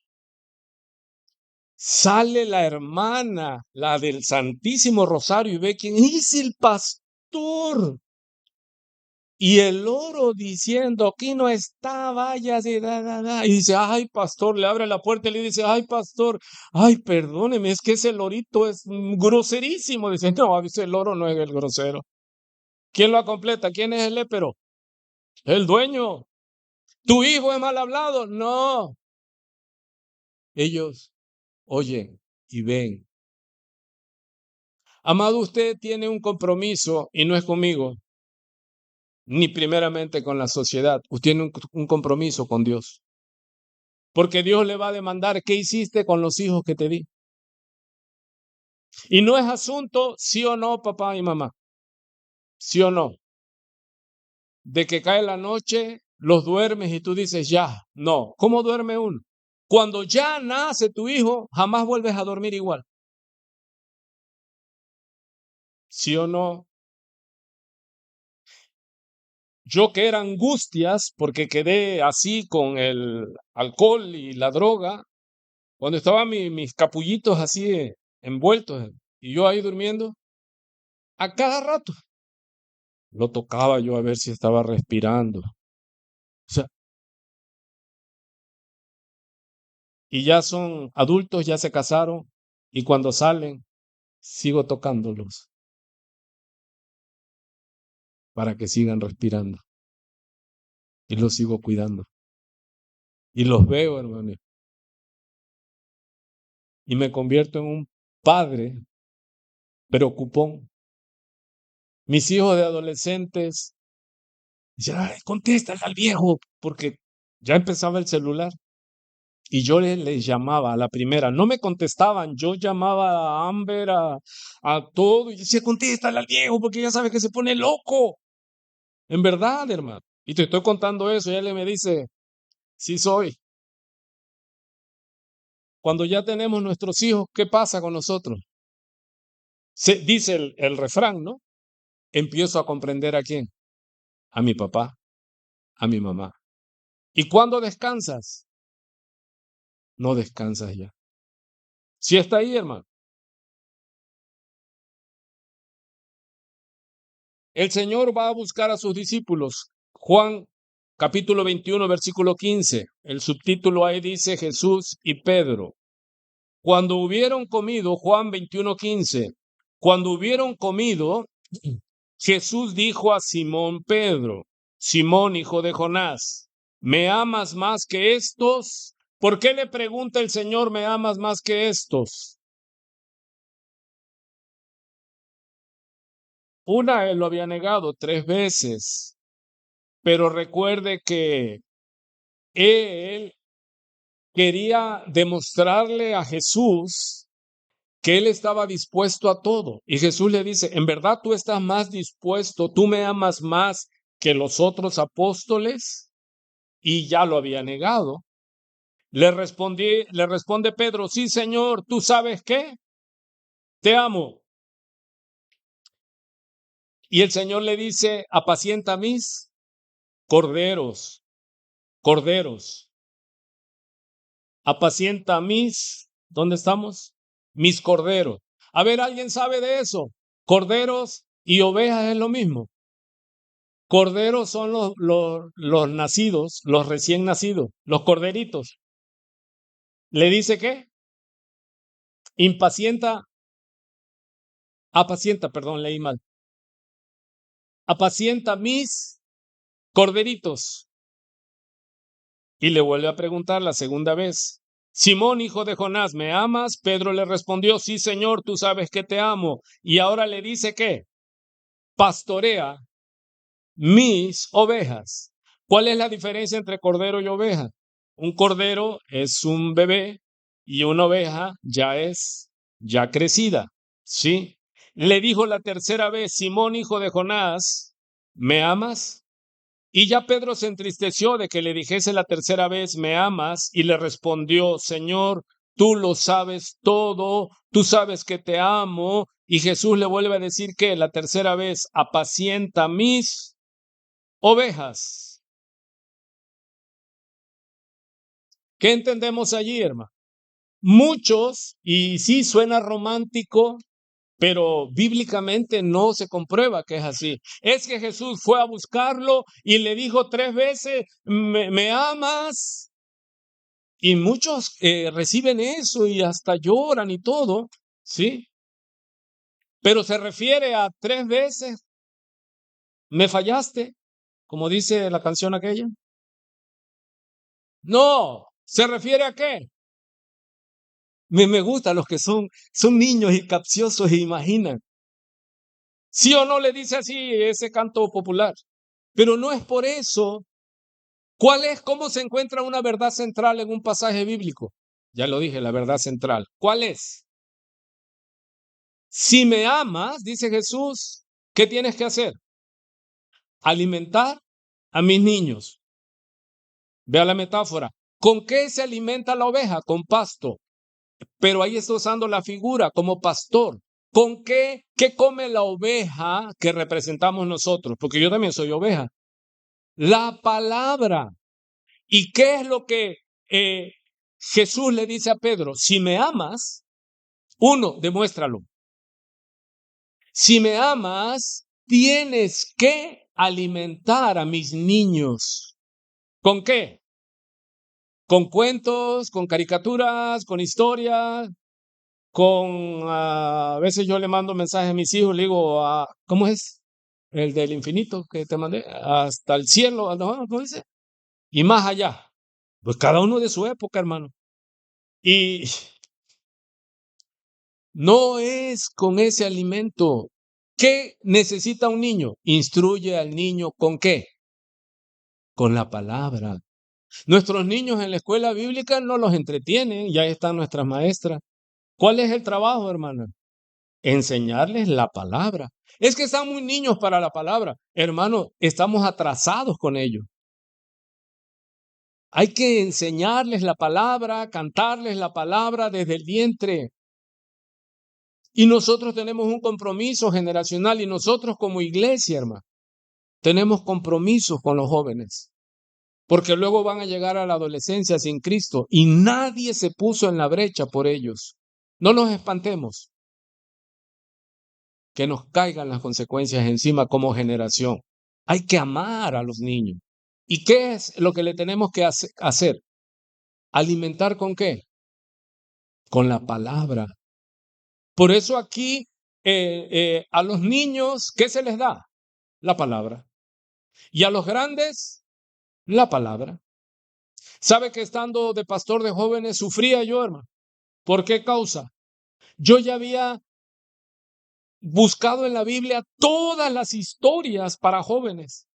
sale la hermana, la del Santísimo Rosario, y ve quién es el pastor. Y el loro diciendo, aquí no está, váyase, Y dice, ay, pastor, le abre la puerta y le dice, ay, pastor, ay, perdóneme, es que ese lorito es groserísimo. Dice, no, dice, el loro no es el grosero. ¿Quién lo completa? ¿Quién es el lépero? El dueño. ¿Tu hijo es mal hablado? No. Ellos oyen y ven. Amado, usted tiene un compromiso y no es conmigo, ni primeramente con la sociedad. Usted tiene un compromiso con Dios. Porque Dios le va a demandar qué hiciste con los hijos que te di. Y no es asunto sí o no, papá y mamá. Sí o no. De que cae la noche, los duermes y tú dices ya. No. ¿Cómo duerme uno? Cuando ya nace tu hijo, jamás vuelves a dormir igual. ¿Sí o no? Yo que era angustias porque quedé así con el alcohol y la droga, cuando estaban mis capullitos así envueltos y yo ahí durmiendo, a cada rato lo tocaba yo a ver si estaba respirando. O sea, y ya son adultos, ya se casaron y cuando salen, sigo tocándolos para que sigan respirando y los sigo cuidando. Y los veo, hermano, y me convierto en un padre preocupón. Mis hijos de adolescentes dicen, ay, contéstale al viejo, porque ya empezaba el celular. Y yo les llamaba a la primera, no me contestaban, yo llamaba a Amber, a todo, y decía, contéstale al viejo, porque ya sabe que se pone loco. En verdad, hermano. Y te estoy contando eso, y él me dice, sí soy. Cuando ya tenemos nuestros hijos, ¿qué pasa con nosotros? Se dice el refrán, ¿no? Empiezo a comprender a quién, a mi papá, a mi mamá. ¿Y cuándo descansas? No descansas ya. Sí está ahí, hermano. El Señor va a buscar a sus discípulos. Juan capítulo 21, versículo 15. El subtítulo ahí dice Jesús y Pedro. Cuando hubieron comido, Juan 21, 15. Cuando hubieron comido, Jesús dijo a Simón Pedro, Simón, hijo de Jonás, ¿me amas más que estos? ¿Por qué le pregunta el Señor, ¿me amas más que estos? Una, él lo había negado 3 veces, pero recuerde que él quería demostrarle a Jesús que él estaba dispuesto a todo. Y Jesús le dice, ¿en verdad tú estás más dispuesto, tú me amas más que los otros apóstoles? Y ya lo había negado. Le responde Pedro, sí, Señor, ¿tú sabes qué? Te amo. Y el Señor le dice, apacienta mis corderos, corderos. Apacienta mis, ¿dónde estamos? Mis corderos. A ver, ¿alguien sabe de eso? Corderos y ovejas es lo mismo. Corderos son los nacidos, los recién nacidos, los corderitos. ¿Le dice qué? Perdón, leí mal. Apacienta mis corderitos. Y le vuelve a preguntar la segunda vez. Simón, hijo de Jonás, ¿me amas? Pedro le respondió, sí, Señor, tú sabes que te amo. Y ahora le dice ¿qué? Pastorea mis ovejas. ¿Cuál es la diferencia entre cordero y oveja? Un cordero es un bebé y una oveja ya crecida, ¿sí? Le dijo la tercera vez, Simón, hijo de Jonás, ¿me amas? Y ya Pedro se entristeció de que le dijese la tercera vez, ¿me amas? Y le respondió, Señor, tú lo sabes todo, tú sabes que te amo. Y Jesús le vuelve a decir que la tercera vez, apacienta mis ovejas. ¿Qué entendemos allí, hermano? Muchos, y sí suena romántico, pero bíblicamente no se comprueba que es así. Es que Jesús fue a buscarlo y le dijo 3 veces, ¿me amas? Y muchos reciben eso y hasta lloran y todo, ¿sí? Pero se refiere a 3 veces, ¿me fallaste? Como dice la canción aquella. No, ¿se refiere a qué? Me gusta los que son niños y capciosos e imaginan. ¿Sí o no le dice así ese canto popular? Pero no es por eso. ¿Cómo se encuentra una verdad central en un pasaje bíblico? Ya lo dije, la verdad central. ¿Cuál es? Si me amas, dice Jesús, ¿qué tienes que hacer? Alimentar a mis niños. Vea la metáfora. ¿Con qué se alimenta la oveja? Con pasto. Pero ahí está usando la figura como pastor. ¿Con qué come la oveja que representamos nosotros? Porque yo también soy oveja. La palabra. ¿Y qué es lo que Jesús le dice a Pedro? Si me amas, uno, demuéstralo. Si me amas, tienes que alimentar a mis niños. ¿Con qué? Con cuentos, con caricaturas, con historias, a veces yo le mando mensajes a mis hijos, le digo, ¿cómo es? El del infinito que te mandé, hasta el cielo, ¿no? ¿Cómo dice? Y más allá. Pues cada uno de su época, hermano. Y no es con ese alimento. ¿Qué necesita un niño? Instruye al niño ¿con qué? Con la palabra. Nuestros niños en la escuela bíblica no los entretienen, ya están nuestras maestras. ¿Cuál es el trabajo, hermana? Enseñarles la palabra. Es que están muy niños para la palabra. Hermano, estamos atrasados con ellos. Hay que enseñarles la palabra, cantarles la palabra desde el vientre. Y nosotros tenemos un compromiso generacional y nosotros como iglesia, hermano, tenemos compromisos con los jóvenes. Porque luego van a llegar a la adolescencia sin Cristo y nadie se puso en la brecha por ellos. No nos espantemos que nos caigan las consecuencias encima como generación. Hay que amar a los niños. ¿Y qué es lo que le tenemos que hacer? ¿Alimentar con qué? Con la palabra. Por eso aquí a los niños, ¿qué se les da? La palabra. Y a los grandes, la palabra. ¿Sabe que estando de pastor de jóvenes sufría yo, hermano? ¿Por qué causa? Yo ya había buscado en la Biblia todas las historias para jóvenes.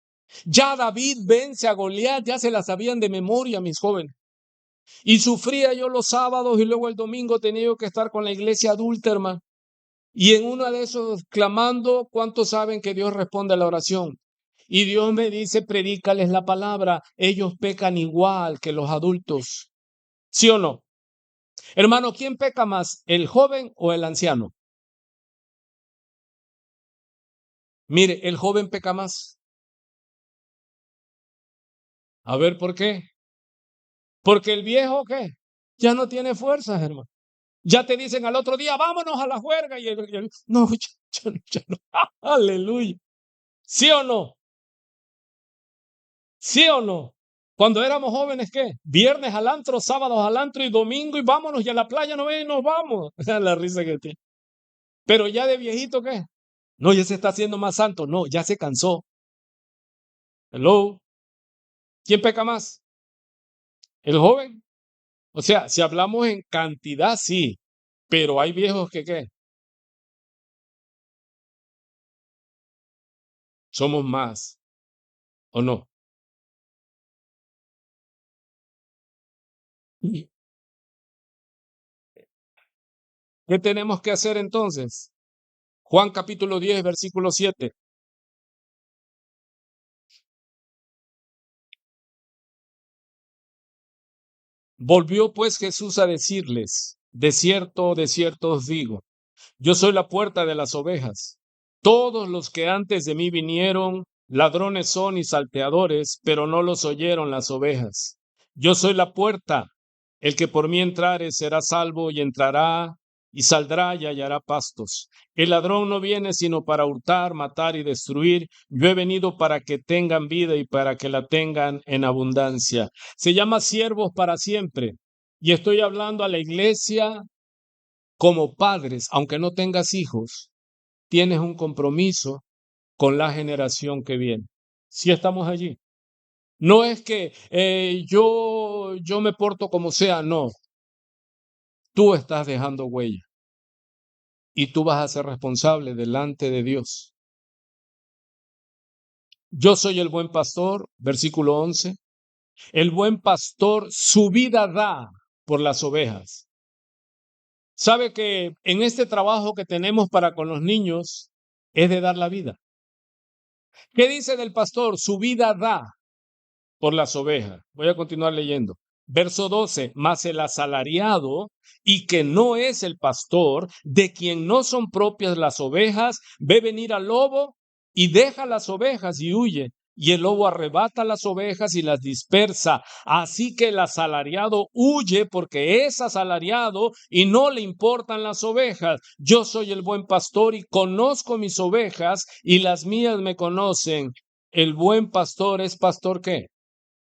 Ya David vence a Goliat, ya se las sabían de memoria mis jóvenes. Y sufría yo los sábados y luego el domingo tenía que estar con la iglesia adulta, hermano. Y en uno de esos clamando, ¿cuántos saben que Dios responde a la oración? Y Dios me dice, predícales la palabra. Ellos pecan igual que los adultos. ¿Sí o no? Hermano, ¿quién peca más, el joven o el anciano? Mire, el joven peca más. A ver, ¿por qué? Porque el viejo, ¿qué? Ya no tiene fuerzas, hermano. Ya te dicen al otro día, vámonos a la juerga. No, ya no. Aleluya. ¿Sí o no? ¿Sí o no? Cuando éramos jóvenes, ¿qué? Viernes al antro, sábados al antro y domingo y vámonos y a la playa no ven y nos vamos. La risa que tiene. Pero ya de viejito, ¿qué? No, ya se está haciendo más santo. No, ya se cansó. Hello. ¿Quién peca más? ¿El joven? O sea, si hablamos en cantidad, sí. Pero hay viejos que, ¿qué? Somos más. ¿O no? ¿Qué tenemos que hacer entonces? Juan capítulo 10, versículo 7. Volvió pues Jesús a decirles, de cierto os digo, yo soy la puerta de las ovejas. Todos los que antes de mí vinieron, ladrones son y salteadores, pero no los oyeron las ovejas. Yo soy la puerta. El que por mí entrare será salvo y entrará y saldrá y hallará pastos. El ladrón no viene sino para hurtar, matar y destruir. Yo he venido para que tengan vida y para que la tengan en abundancia. Se llama siervos para siempre. Y estoy hablando a la iglesia como padres, aunque no tengas hijos, tienes un compromiso con la generación que viene. Si estamos allí. No es que yo me porto como sea, no. Tú estás dejando huella y tú vas a ser responsable delante de Dios. Yo soy el buen pastor, versículo 11. El buen pastor su vida da por las ovejas. Sabe que en este trabajo que tenemos para con los niños es de dar la vida. ¿Qué dice del pastor? Su vida da por las ovejas. Voy a continuar leyendo. Verso 12, mas el asalariado y que no es el pastor, de quien no son propias las ovejas, ve venir al lobo y deja las ovejas y huye. Y el lobo arrebata las ovejas y las dispersa. Así que el asalariado huye porque es asalariado y no le importan las ovejas. Yo soy el buen pastor y conozco mis ovejas y las mías me conocen. El buen pastor es pastor, ¿qué?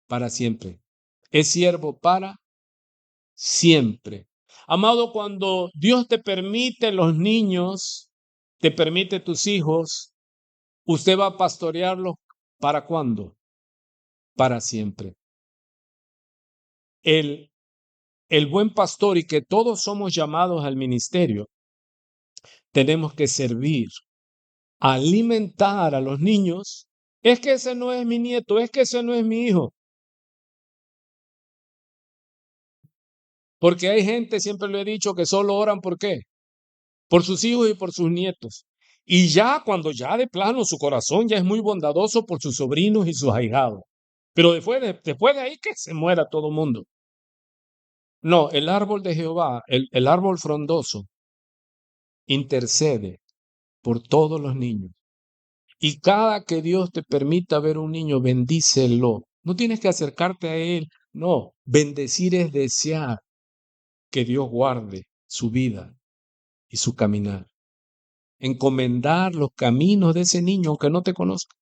Para siempre. Es siervo para siempre. Amado, cuando Dios te permite los niños, te permite tus hijos, usted va a pastorearlos ¿para cuándo? Para siempre. El buen pastor y que todos somos llamados al ministerio, tenemos que servir, alimentar a los niños. Es que ese no es mi nieto, es que ese no es mi hijo. Porque hay gente, siempre lo he dicho, que solo oran ¿por qué? Por sus hijos y por sus nietos. Y ya cuando ya de plano su corazón ya es muy bondadoso por sus sobrinos y sus ahijados. Pero después de ahí que se muera todo mundo. No, el árbol de Jehová, el árbol frondoso, intercede por todos los niños. Y cada que Dios te permita ver un niño, bendícelo. No tienes que acercarte a él. No, bendecir es desear que Dios guarde su vida y su caminar. Encomendar los caminos de ese niño, aunque no te conozca.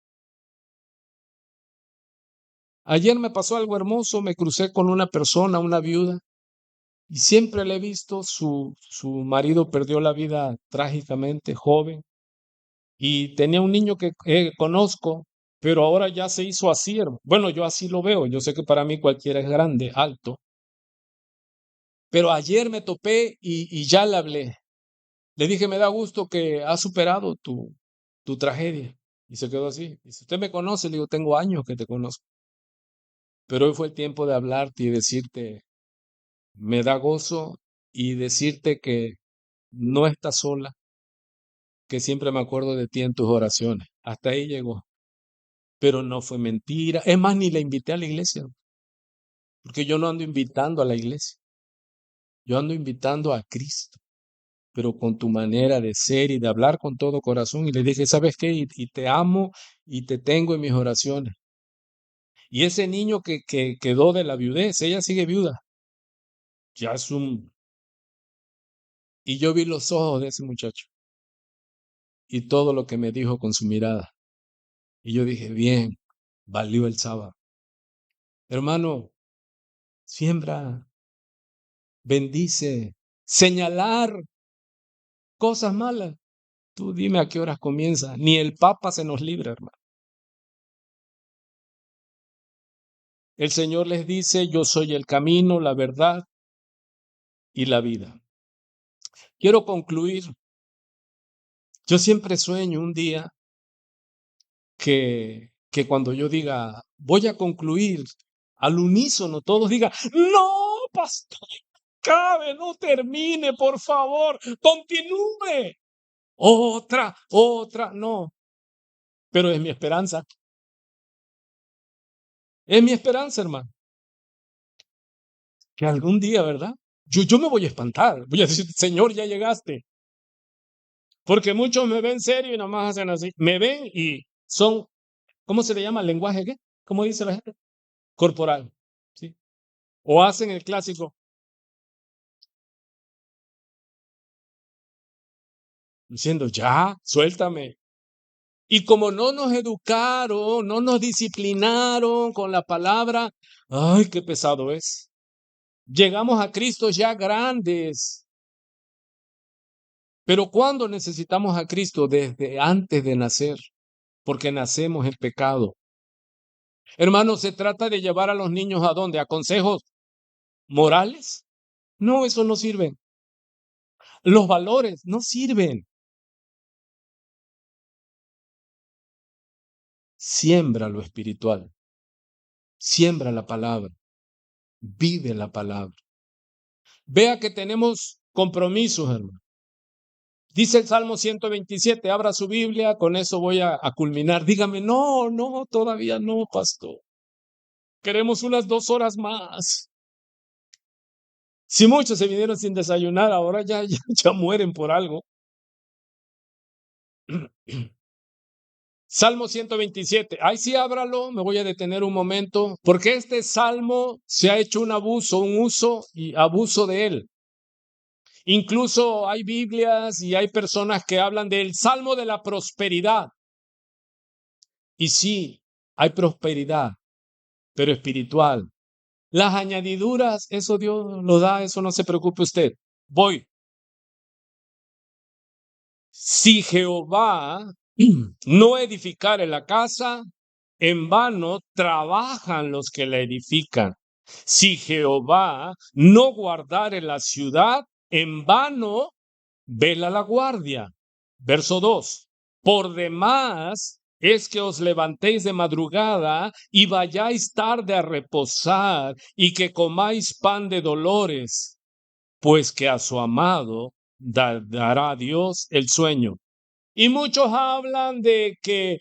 Ayer me pasó algo hermoso, me crucé con una persona, una viuda, y siempre le he visto, su marido perdió la vida trágicamente, joven, y tenía un niño que conozco, pero ahora ya se hizo así. Bueno, yo así lo veo, yo sé que para mí cualquiera es grande, alto, pero ayer me topé y ya le hablé. Le dije, me da gusto que has superado tu tragedia. Y se quedó así. Dice, usted me conoce, le digo, tengo años que te conozco. Pero hoy fue el tiempo de hablarte y decirte, me da gozo y decirte que no estás sola, que siempre me acuerdo de ti en tus oraciones. Hasta ahí llegó. Pero no fue mentira. Es más, ni la invité a la iglesia, porque yo no ando invitando a la iglesia. Yo ando invitando a Cristo, pero con tu manera de ser y de hablar con todo corazón. Y le dije, ¿sabes qué? Y te amo y te tengo en mis oraciones. Y ese niño que quedó de la viudez, ella sigue viuda. Ya es un... Y yo vi los ojos de ese muchacho y todo lo que me dijo con su mirada. Y yo dije, bien, valió el sábado. Hermano, siembra, bendice, señalar cosas malas. Tú dime a qué horas comienza. Ni el Papa se nos libra, hermano. El Señor les dice, yo soy el camino, la verdad y la vida. Quiero concluir. Yo siempre sueño un día que cuando yo diga, voy a concluir, al unísono, todos digan, no, pastor, cabe, no termine, por favor, continúe. Otra, no. Pero es mi esperanza. Es mi esperanza, hermano. Que algún día, ¿verdad? Yo me voy a espantar. Voy a decir, Señor, ya llegaste. Porque muchos me ven serio y nomás hacen así. Me ven y son, ¿cómo se le llama? ¿Lenguaje qué? ¿Cómo dice la gente? Corporal. ¿Sí? O hacen el clásico, diciendo, ya, suéltame. Y como no nos educaron, no nos disciplinaron con la palabra, ay, qué pesado es. Llegamos a Cristo ya grandes. Pero ¿cuándo necesitamos a Cristo? Desde antes de nacer, porque nacemos en pecado. Hermanos, ¿se trata de llevar a los niños a dónde? ¿A consejos morales? No, eso no sirve. Los valores no sirven. Siembra lo espiritual. Siembra la palabra. Vive la palabra. Vea que tenemos compromisos, hermano. Dice el Salmo 127, abra su Biblia, con eso voy a culminar. Dígame, no, todavía no, pastor. Queremos unas 2 horas más. Si muchos se vinieron sin desayunar, ahora ya mueren por algo. Salmo 127. Ahí sí ábralo, me voy a detener un momento, porque este salmo se ha hecho un uso y abuso de él. Incluso hay Biblias y hay personas que hablan del salmo de la prosperidad. Y sí, hay prosperidad, pero espiritual. Las añadiduras, eso Dios lo da, eso no se preocupe usted. Voy. Si Jehová no edificare la casa, en vano trabajan los que la edifican. Si Jehová no guardare la ciudad, en vano vela la guardia. Verso 2. Por demás es que os levantéis de madrugada y vayáis tarde a reposar y que comáis pan de dolores, pues que a su amado dará Dios el sueño. Y muchos hablan de que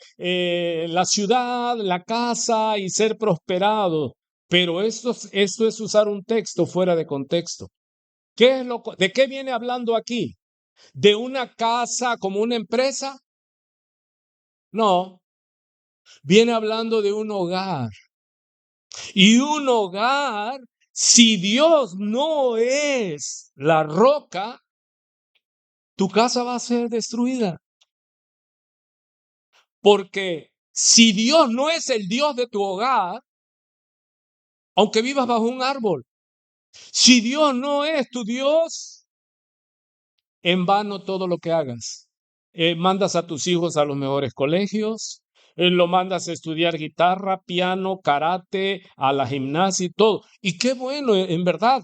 la ciudad, la casa y ser prosperado, pero esto es usar un texto fuera de contexto. ¿De qué viene hablando aquí? ¿De una casa como una empresa? No, viene hablando de un hogar. Y un hogar, si Dios no es la roca, tu casa va a ser destruida. Porque si Dios no es el Dios de tu hogar, aunque vivas bajo un árbol, si Dios no es tu Dios, en vano todo lo que hagas. Mandas a tus hijos a los mejores colegios, lo mandas a estudiar guitarra, piano, karate, a la gimnasia y todo. Y qué bueno, en verdad.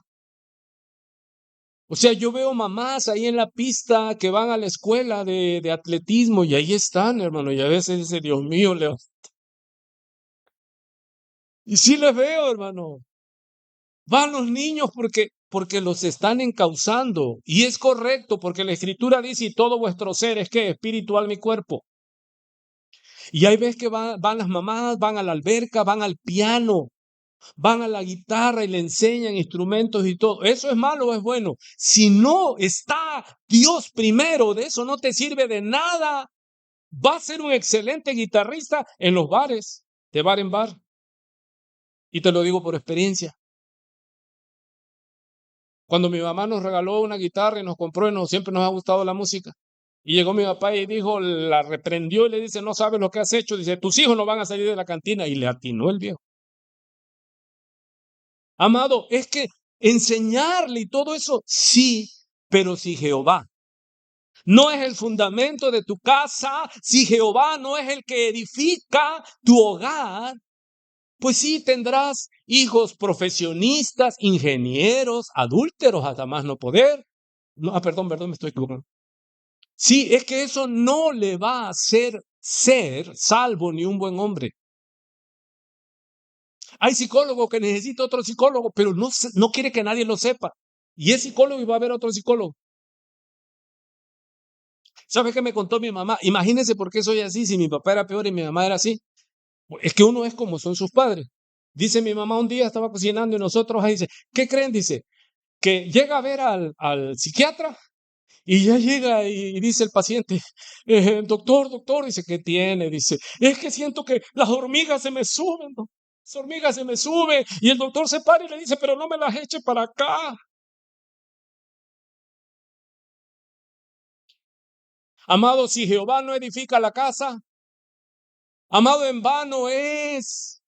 O sea, yo veo mamás ahí en la pista que van a la escuela de atletismo y ahí están, hermano, y a veces dice, Dios mío, Leo. Y sí les veo, hermano. Van los niños porque los están encauzando. Y es correcto, porque la Escritura dice, y todo vuestro ser es que espiritual mi cuerpo. Y ahí ves que van las mamás, van a la alberca, van al piano, van a la guitarra y le enseñan instrumentos y todo. ¿Eso es malo o es bueno? Si no está Dios primero, de eso no te sirve de nada. Va a ser un excelente guitarrista en los bares, de bar en bar. Y te lo digo por experiencia. Cuando mi mamá nos regaló una guitarra y nos compró y siempre nos ha gustado la música. Y llegó mi papá y dijo, la reprendió y le dice, no sabes lo que has hecho. Dice, tus hijos no van a salir de la cantina. Y le atinó el viejo. Amado, es que enseñarle y todo eso, sí, pero si Jehová no es el fundamento de tu casa, si Jehová no es el que edifica tu hogar, pues sí tendrás hijos profesionistas, ingenieros, adúlteros, hasta más no poder. No, perdón, me estoy equivocando. Sí, es que eso no le va a hacer ser salvo ni un buen hombre. Hay psicólogo que necesita otro psicólogo, pero no quiere que nadie lo sepa. Y es psicólogo y va a haber otro psicólogo. ¿Sabe qué me contó mi mamá? Imagínense por qué soy así, si mi papá era peor y mi mamá era así. Es que uno es como son sus padres. Dice mi mamá un día estaba cocinando y nosotros ahí dice, ¿qué creen? Dice, que llega a ver al psiquiatra y ya llega y dice el paciente, doctor, dice, ¿qué tiene? Dice, es que siento que las hormigas se me suben, las hormigas se me suben. Y el doctor se para y le dice, pero no me las eche para acá. Amado, si Jehová no edifica la casa, amado, en vano es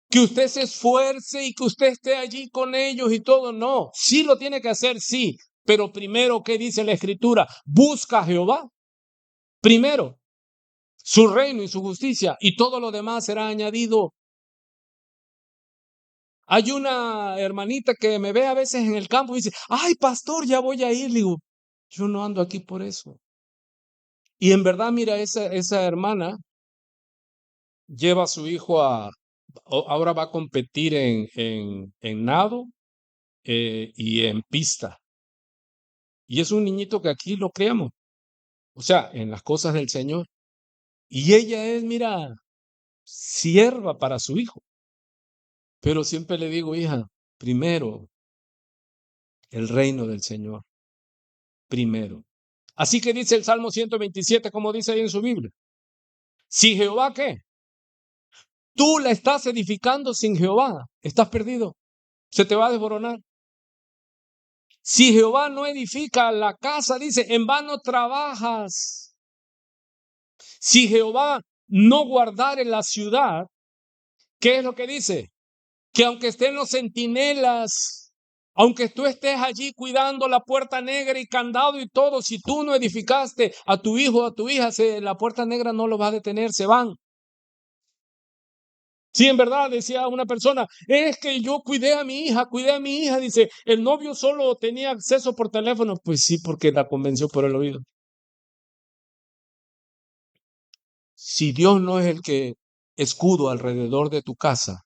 que usted se esfuerce y que usted esté allí con ellos y todo. No, sí lo tiene que hacer, sí. Pero primero, ¿qué dice la Escritura? Busca a Jehová. Primero, su reino y su justicia, y todo lo demás será añadido. Hay una hermanita que me ve a veces en el campo y dice, ay, pastor, ya voy a ir. Le digo, yo no ando aquí por eso. Y en verdad, mira, esa hermana lleva a su hijo ahora va a competir en nado y en pista. Y es un niñito que aquí lo creamos, o sea, en las cosas del Señor. Y ella es, mira, sierva para su hijo. Pero siempre le digo, hija, primero el reino del Señor, primero. Así que dice el Salmo 127, como dice ahí en su Biblia. Si Jehová, ¿qué? Tú la estás edificando sin Jehová, estás perdido, se te va a desboronar. Si Jehová no edifica la casa, dice, en vano trabajas. Si Jehová no guardare la ciudad, ¿qué es lo que dice? Que aunque estén los centinelas, aunque tú estés allí cuidando la puerta negra y candado y todo, si tú no edificaste a tu hijo o a tu hija, la puerta negra no lo va a detener, se van. Sí, en verdad, decía una persona, es que yo cuidé a mi hija, dice, el novio solo tenía acceso por teléfono. Pues sí, porque la convenció por el oído. Si Dios no es el que escudo alrededor de tu casa,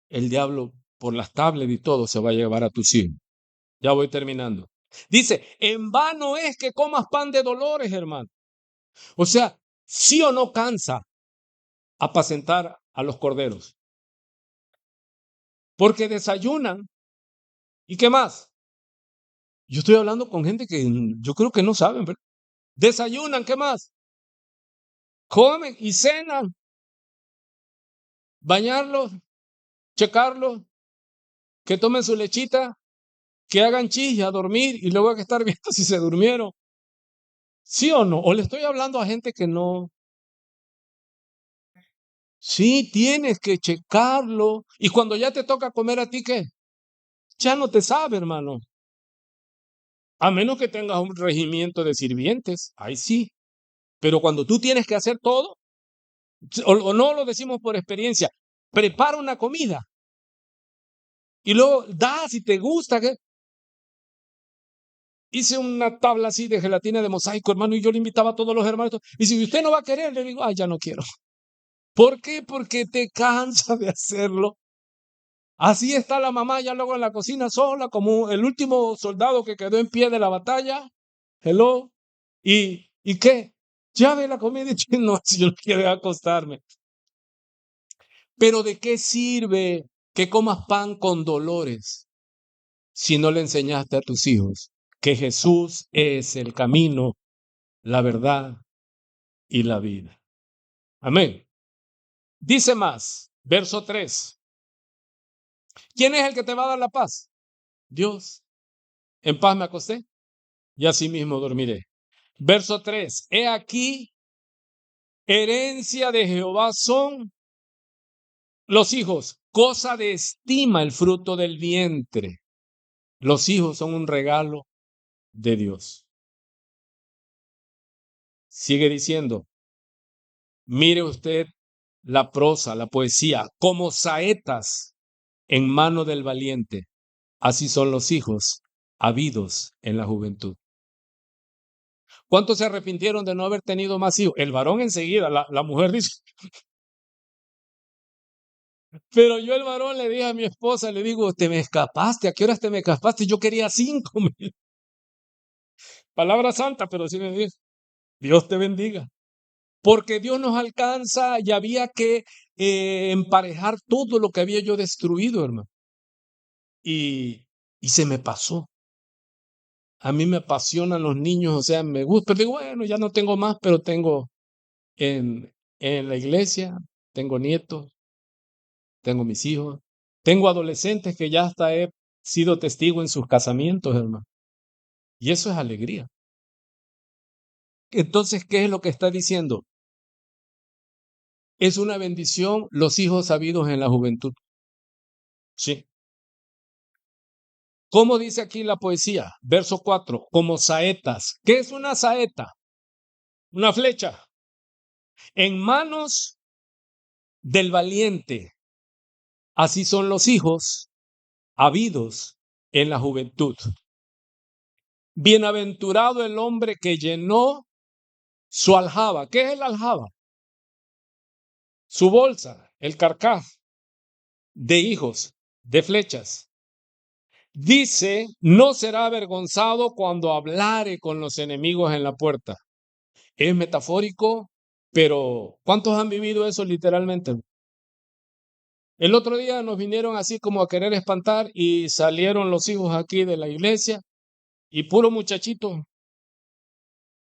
el diablo por las tablets y todo se va a llevar a tus hijos. Ya voy terminando. Dice, en vano es que comas pan de dolores, hermano. O sea, sí o no cansa apacentar a los corderos. Porque desayunan. ¿Y qué más? Yo estoy hablando con gente que yo creo que no saben, ¿verdad? Desayunan, ¿qué más? Comen y cenan. Bañarlos, checarlos, que tomen su lechita, que hagan chis y a dormir y luego hay que estar viendo si se durmieron. ¿Sí o no? O le estoy hablando a gente que no. Sí, tienes que checarlo. Y cuando ya te toca comer a ti, ¿qué? Ya no te sabe, hermano. A menos que tengas un regimiento de sirvientes, ahí sí. Pero cuando tú tienes que hacer todo, o no lo decimos por experiencia, prepara una comida y luego da si te gusta, ¿qué? hice una tabla así de gelatina de mosaico, hermano, y yo le invitaba a todos los hermanos. Y si usted no va a querer, le digo, ay, ya no quiero. ¿Por qué? Porque te cansa de hacerlo. Así está la mamá ya luego en la cocina sola, como el último soldado que quedó en pie de la batalla. Hello. ¿Y qué? Ya ve la comida y no, si yo no quiero acostarme. Pero ¿de qué sirve que comas pan con dolores si no le enseñaste a tus hijos que Jesús es el camino, la verdad y la vida? Amén. Dice más, verso 3. ¿Quién es el que te va a dar la paz? Dios. En paz me acosté y así mismo dormiré. Verso 3. He aquí, herencia de Jehová son los hijos, cosa de estima el fruto del vientre. Los hijos son un regalo de Dios. Sigue diciendo, mire usted la prosa, la poesía, como saetas en mano del valiente. Así son los hijos habidos en la juventud. ¿Cuántos se arrepintieron de no haber tenido más hijos? El varón enseguida, la mujer dice. Pero yo el varón le dije a mi esposa, le digo, te me escapaste, ¿a qué horas te me escapaste? Yo quería 5. Palabra santa, pero sí me dijo, Dios te bendiga. Porque Dios nos alcanza y había que emparejar todo lo que había yo destruido, hermano. Y se me pasó. A mí me apasionan los niños, o sea, me gusta. Pero digo, bueno, ya no tengo más, pero tengo en la iglesia, tengo nietos, tengo mis hijos, tengo adolescentes que ya hasta he sido testigo en sus casamientos, hermano. Y eso es alegría. Entonces, ¿qué es lo que está diciendo? Es una bendición los hijos habidos en la juventud. Sí. ¿Cómo dice aquí la poesía? Verso 4, como saetas. ¿Qué es una saeta? Una flecha. En manos del valiente. Así son los hijos habidos en la juventud. Bienaventurado el hombre que llenó su aljaba. ¿Qué es el aljaba? Su bolsa, el carcaj de hijos, de flechas. Dice, no será avergonzado cuando hablare con los enemigos en la puerta. Es metafórico, pero ¿cuántos han vivido eso literalmente? El otro día nos vinieron así como a querer espantar y salieron los hijos aquí de la iglesia y puro muchachito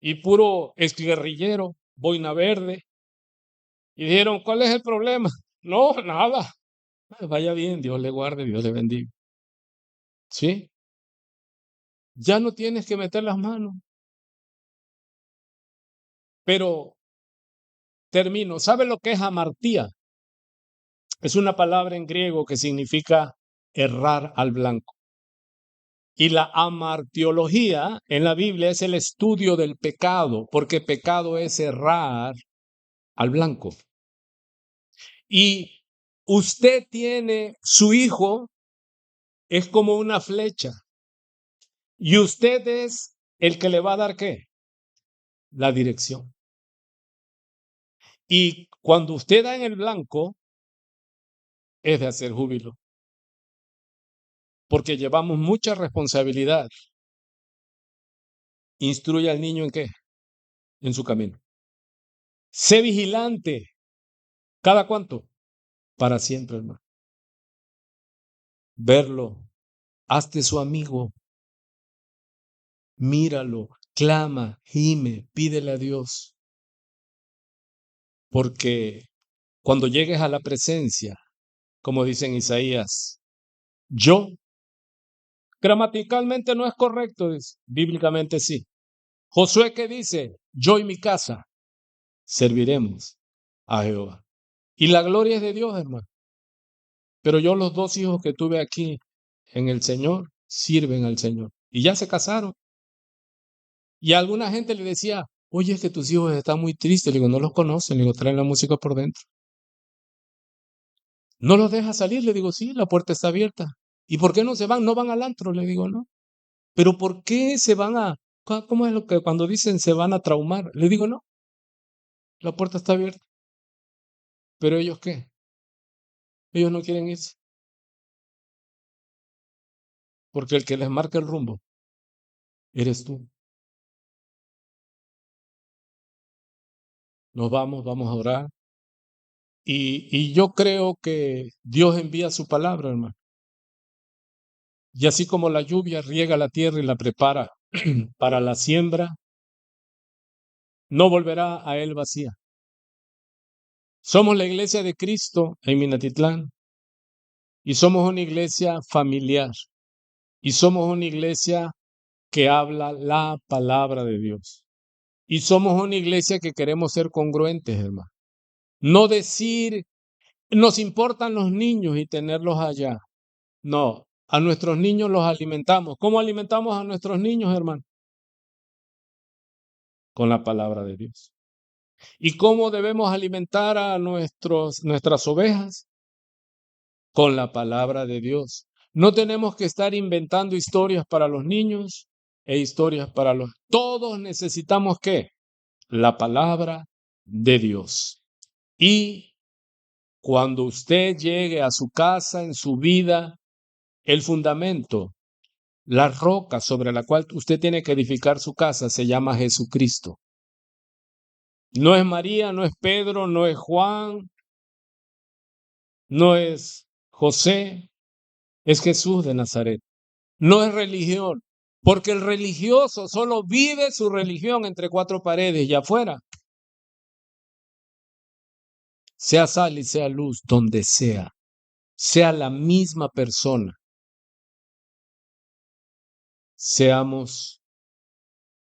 y puro exguerrillero, boina verde. Y dijeron, ¿cuál es el problema? No, nada. Vaya bien, Dios le guarde, Dios le bendiga. ¿Sí? Ya no tienes que meter las manos. Pero termino. ¿Sabe lo que es amartía? Es una palabra en griego que significa errar al blanco. Y la amartiología en la Biblia es el estudio del pecado, porque pecado es errar al blanco. Y usted tiene su hijo, es como una flecha. Y usted es el que le va a dar ¿qué? La dirección. Y cuando usted da en el blanco, es de hacer júbilo. Porque llevamos mucha responsabilidad. Instruye al niño ¿en qué? En su camino. Sé vigilante. ¿Cada cuánto? Para siempre, hermano. Verlo. Hazte su amigo. Míralo. Clama, gime, pídele a Dios. Porque cuando llegues a la presencia, como dice en Isaías, yo, gramaticalmente no es correcto, bíblicamente sí. Josué, ¿qué dice? Yo y mi casa serviremos a Jehová. Y la gloria es de Dios, hermano. Pero yo los 2 hijos que tuve aquí en el Señor, sirven al Señor. Y ya se casaron. Y a alguna gente le decía, oye, es que tus hijos están muy tristes. Le digo, no los conocen. Le digo, traen la música por dentro. ¿No los deja salir? Le digo, sí, la puerta está abierta. ¿Y por qué no se van? No van al antro. Le digo, no. Pero ¿por qué se van a, cómo es lo que cuando dicen se van a traumar? Le digo, no, la puerta está abierta. ¿Pero ellos qué? Ellos no quieren irse. Porque el que les marca el rumbo eres tú. Vamos a orar. Y yo creo que Dios envía su palabra, hermano. Y así como la lluvia riega la tierra y la prepara para la siembra, no volverá a él vacía. Somos la iglesia de Cristo en Minatitlán y somos una iglesia familiar y somos una iglesia que habla la palabra de Dios. Y somos una iglesia que queremos ser congruentes, hermano. No decir, nos importan los niños y tenerlos allá. No, a nuestros niños los alimentamos. ¿Cómo alimentamos a nuestros niños, hermano? Con la palabra de Dios. ¿Y cómo debemos alimentar a nuestras ovejas? Con la palabra de Dios. No tenemos que estar inventando historias para los niños e historias para los... Todos necesitamos ¿qué? La palabra de Dios. Y cuando usted llegue a su casa, en su vida, el fundamento, la roca sobre la cual usted tiene que edificar su casa se llama Jesucristo. No es María, no es Pedro, no es Juan, no es José, es Jesús de Nazaret. No es religión, porque el religioso solo vive su religión entre cuatro paredes y afuera. Sea sal y sea luz, donde sea la misma persona. Seamos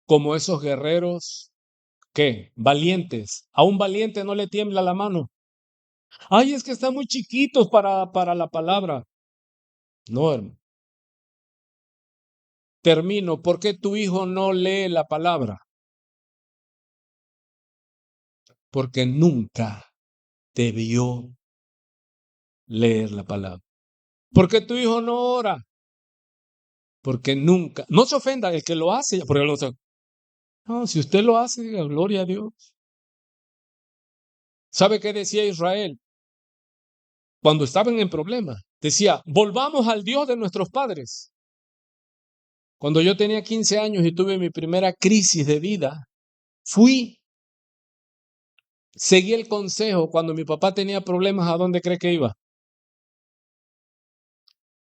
como esos guerreros que, valientes. A un valiente no le tiembla la mano. Ay, es que están muy chiquitos para la palabra. No, hermano. Termino. ¿Por qué tu hijo no lee la palabra? Porque nunca debió leer la palabra. ¿Por qué tu hijo no ora? Porque nunca, no se ofenda el que lo hace, porque no, si usted lo hace, diga gloria a Dios. ¿Sabe qué decía Israel? Cuando estaban en problemas, decía, volvamos al Dios de nuestros padres. Cuando yo tenía 15 años y tuve mi primera crisis de vida, seguí el consejo. Cuando mi papá tenía problemas, ¿a dónde cree que iba?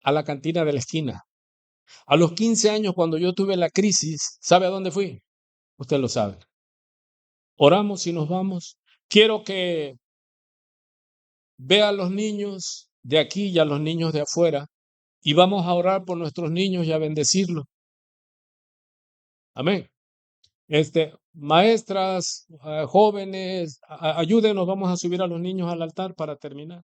A la cantina de la esquina. A los 15 años, cuando yo tuve la crisis, ¿sabe a dónde fui? Usted lo sabe. Oramos y nos vamos. Quiero que vea a los niños de aquí y a los niños de afuera y vamos a orar por nuestros niños y a bendecirlos. Amén. Maestras, jóvenes, ayúdenos, vamos a subir a los niños al altar para terminar.